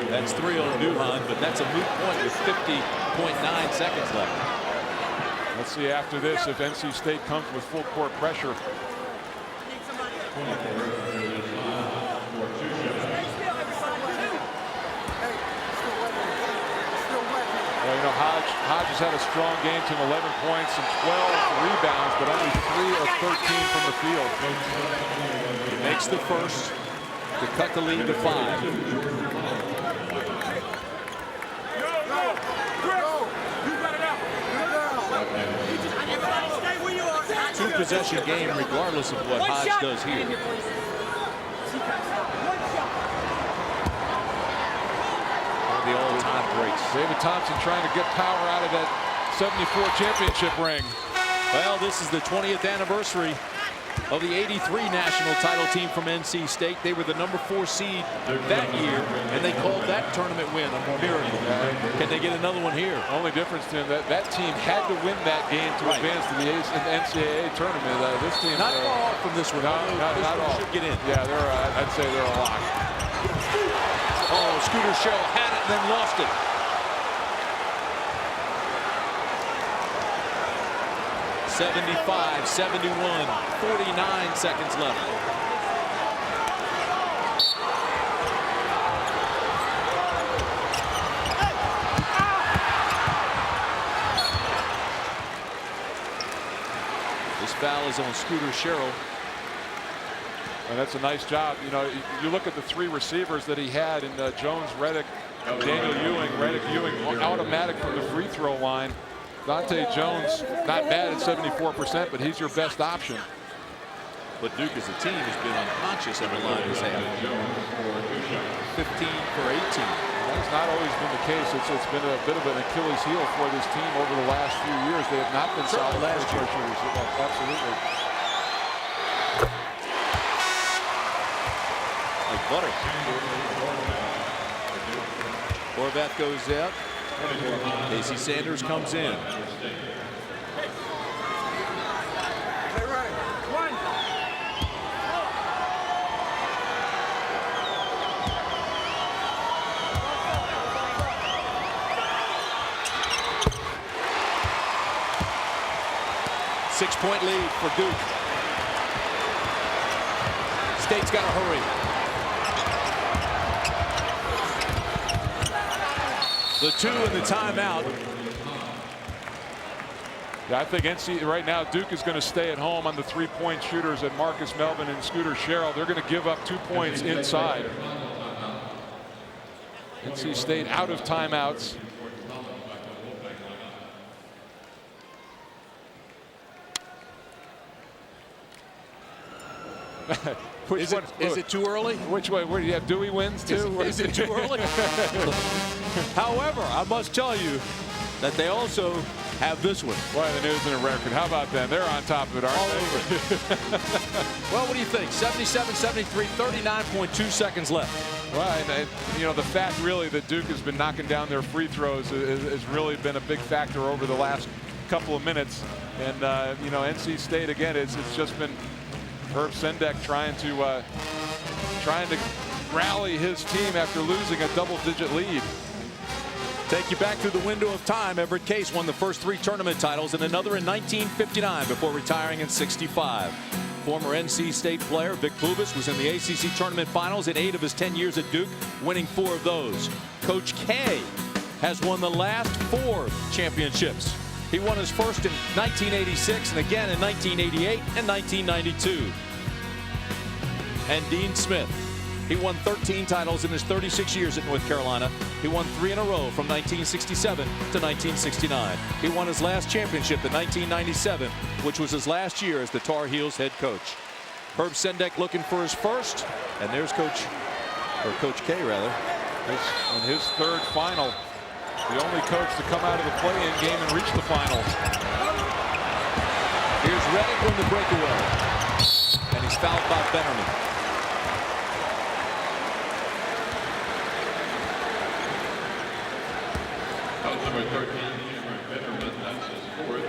That's 3 on Duhon, but that's a moot point with 50.9 seconds left. Let's see after this if NC State comes with full court pressure. Well, you know, Hodges had a strong game, to 11 points and 12 rebounds, but only 3 of 13 from the field. He makes the first to cut the lead to 5. Two-possession game regardless of what Hodge does here. The all-time greats. David Thompson trying to get power out of that 74 championship ring. Well, this is the 20th anniversary of the '83 national title team from NC State. They were the #4 seed that year, and they called that tournament win a miracle. Can they get another one here? Only difference, Tim, that team had to win that game to advance to the NCAA tournament. This team not far off from this one. Not this at one all. should get in. Yeah, I'd say they're a lock. Oh, Scooter Sherrill had it and then lost it. '75, '71, 49 seconds left. This foul is on Scooter Sherrill. And that's a nice job. You know, you look at the 3 receivers that he had in Jones, Reddick, Daniel Ewing. Reddick, Ewing, automatic from the free throw line. Dante Jones, not bad at 74%, but he's your best option. But Duke as a team has been unconscious at the line this half. 15 for 18. That's not always been the case. It's been a bit of an Achilles heel for this team over the last few years. They have not been solid last year. Absolutely. Like butter. Horvath goes out. Casey Sanders comes in. One. 6-point lead for Duke. State's got to hurry. The 2 and the timeout. Yeah, I think NC right now Duke is going to stay at home on the 3-point shooters at Marcus Melvin and Scooter Sherrill. They're going to give up 2 points inside. NC State out of timeouts. Is it too early? Which way? Where do you have Dewey wins too? Is it too early? However, I must tell you that they also have this one. Boy, the news and a record. How about them? They're on top of it, aren't All they? over it. Well, what do you think? 77-73, 39.2 seconds left. Well, and, you know, the fact really that Duke has been knocking down their free throws has really been a big factor over the last couple of minutes. And, you know, NC State, again, it's just been Herb Sendek trying to rally his team after losing a double-digit lead. Take you back through the window of time. Everett Case won the first 3 tournament titles and another in 1959 before retiring in '65. Former NC State player Vic Pubis was in the ACC Tournament Finals in 8 of his 10 years at Duke, winning 4 of those. Coach K has won the last 4 championships. He won his first in 1986 and again in 1988 and 1992. And Dean Smith, he won 13 titles in his 36 years at North Carolina. He won 3 in a row from 1967 to 1969. He won his last championship in 1997, which was his last year as the Tar Heels head coach. Herb Sendek looking for his first, and there's Coach K rather. In his 3rd final. The only coach to come out of the play-in game and reach the finals. Here's Reddick on the breakaway. And he's fouled by Bennerman. Foul number 13, Cameron Betterman, that's his 4th.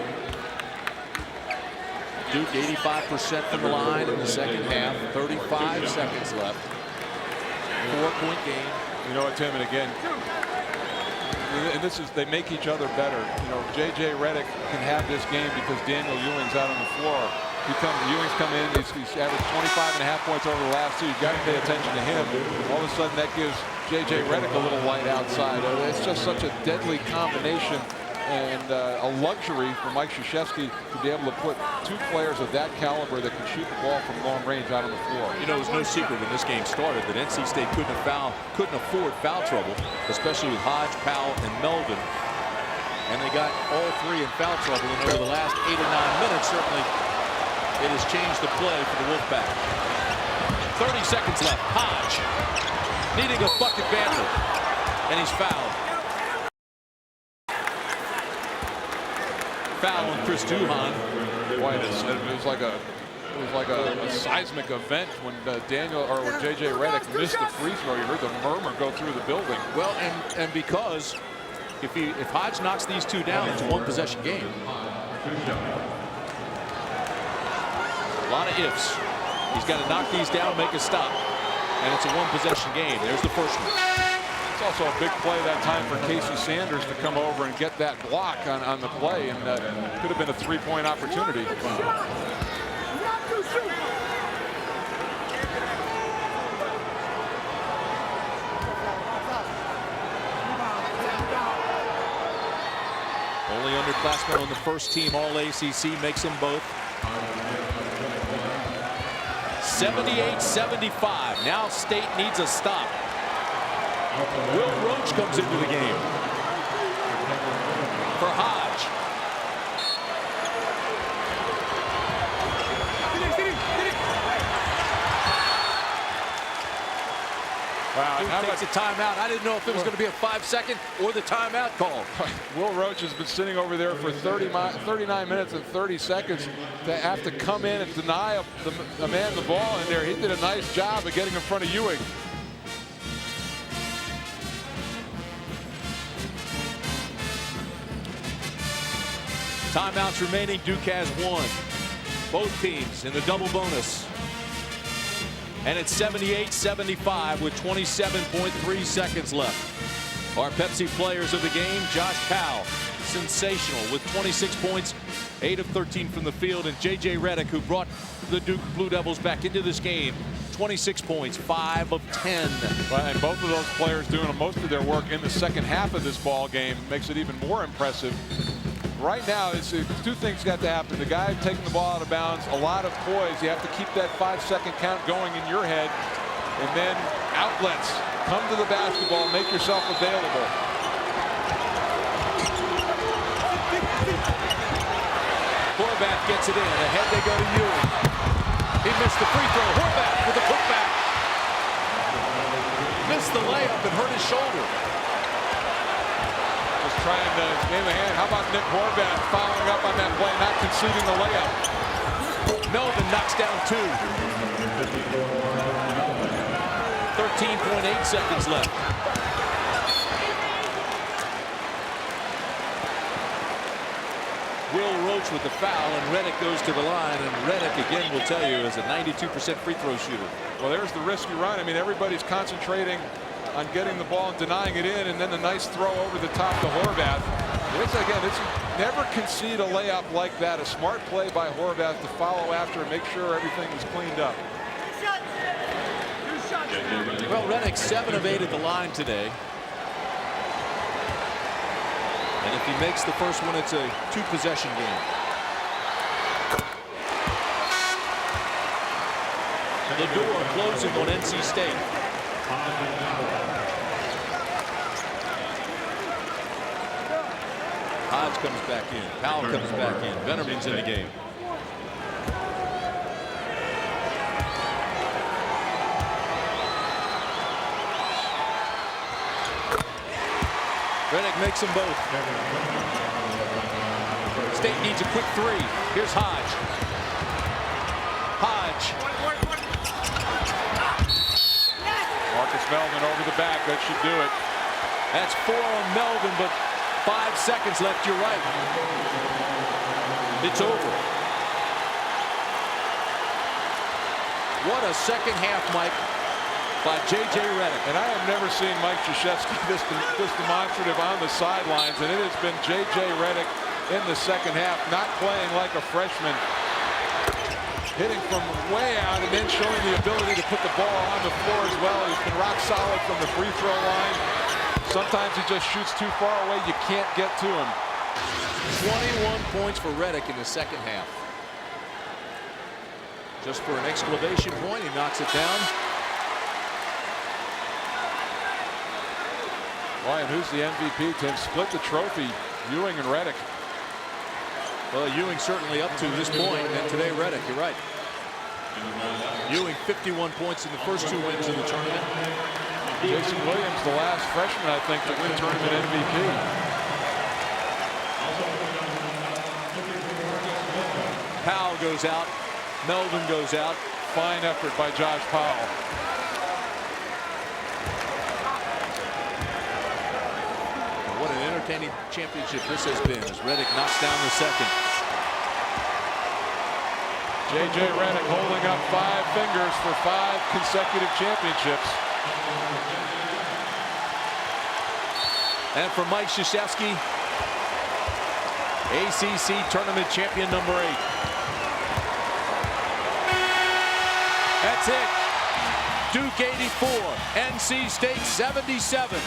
Duke 85% from the line in the second half. 35 seconds left. 4-point game. You know what, Tim, and again, and this is, they make each other better. You know, J.J. Reddick can have this game because Daniel Ewing's out on the floor. Ewing's come in, he's averaged 25.5 points over the last 2. You've got to pay attention to him. All of a sudden, that gives J.J. Reddick a little light outside. It's just such a deadly combination and a luxury for Mike Krzyzewski to be able to put 2 players of that caliber that can shoot the ball from long range out on the floor. You know, it was no secret when this game started that NC State couldn't afford foul trouble, especially with Hodge, Powell, and Melvin. And they got all 3 in foul trouble, and over the last 8 or 9 minutes, certainly it has changed the play for the Wolfpack. 30 seconds left. Hodge needing a bucket badly, and he's fouled. Foul on Chris Duhon. Boy, it was like a It was like a seismic event when Daniel or when J.J. Redick missed the free throw. You heard the murmur go through the building. Well, and because if Hodge knocks these two down, it's a one-possession game. A lot of ifs. He's got to knock these down, make a stop, and it's a one-possession game. There's the first one. It's also a big play that time for Casey Sanders to come over and get that block on the play, and could have been a three-point opportunity. Only underclassmen on the first team All ACC makes them both. 78-75. Now State needs a stop. Will Roach comes into the game for Hodge. Wow, Duke takes a timeout. I didn't know if it was going to be a 5-second or the timeout call. Will Roach has been sitting over there for 39 minutes and 30 seconds to have to come in and deny a man the ball in there. He did a nice job of getting in front of Ewing. Timeouts remaining. Duke has one. Both teams in the double bonus. And it's 78-75 with 27.3 seconds left. Our Pepsi players of the game, Josh Powell, sensational with 26 points, 8 of 13 from the field, and J.J. Redick, who brought the Duke Blue Devils back into this game, 26 points, 5 of 10. And both of those players doing most of their work in the second half of this ball game makes it even more impressive. Right now, it's two things got to happen. The guy taking the ball out of bounds, a lot of poise. You have to keep that 5-second count going in your head. And then outlets. Come to the basketball. Make yourself available. Horvath gets it in. Ahead they go to Ewing. He missed the free throw. Horvath with a putback. Missed the layup and hurt his shoulder. Trying to game a hand. How about Nick Horvath following up on that play, not conceding the layup? Melvin knocks down 2. 13.8 seconds left. Will Roach with the foul, and Redick goes to the line, and Redick again will tell you is a 92% free throw shooter. Well, there's the risk you run. I mean, everybody's concentrating on getting the ball and denying it in, and then the nice throw over the top to Horvath. It's never concede a layup like that. A smart play by Horvath to follow after and make sure everything was cleaned up. Well, Redick 7 of 8 at the line today. And if he makes the first one, it's a 2-possession game. And the door closing on NC State. Hodge comes back in. Powell comes back in. Venerman's in the game. Redick makes them both. State needs a quick 3. Here's Hodge. Hodge. Marcus Melvin over the back. That should do it. That's 4 on Melvin, but 5 seconds left. You're right. It's over. What a second half, Mike, by J.J. Redick. And I have never seen Mike Krzyzewski this demonstrative on the sidelines, and it has been J.J. Redick in the second half, not playing like a freshman, hitting from way out and then showing the ability to put the ball on the floor as well. He's been rock solid from the free throw line. Sometimes he just shoots too far away. You can't get to him. 21 points for Redick in the second half. Just for an exclamation point, he knocks it down. Ryan, who's the MVP? Tim split the trophy, Ewing and Redick. Well, Ewing certainly up to this point, and today Redick, you're right. Ewing 51 points in the first 2 wins in the tournament. Jason Williams, the last freshman, I think, to win tournament MVP. Powell goes out. Melvin goes out. Fine effort by Josh Powell. What an entertaining championship this has been as Reddick knocks down the second. J.J. Reddick holding up 5 fingers for 5 consecutive championships. And for Mike Krzyzewski, ACC tournament champion number 8. That's it. Duke 84, NC State 77.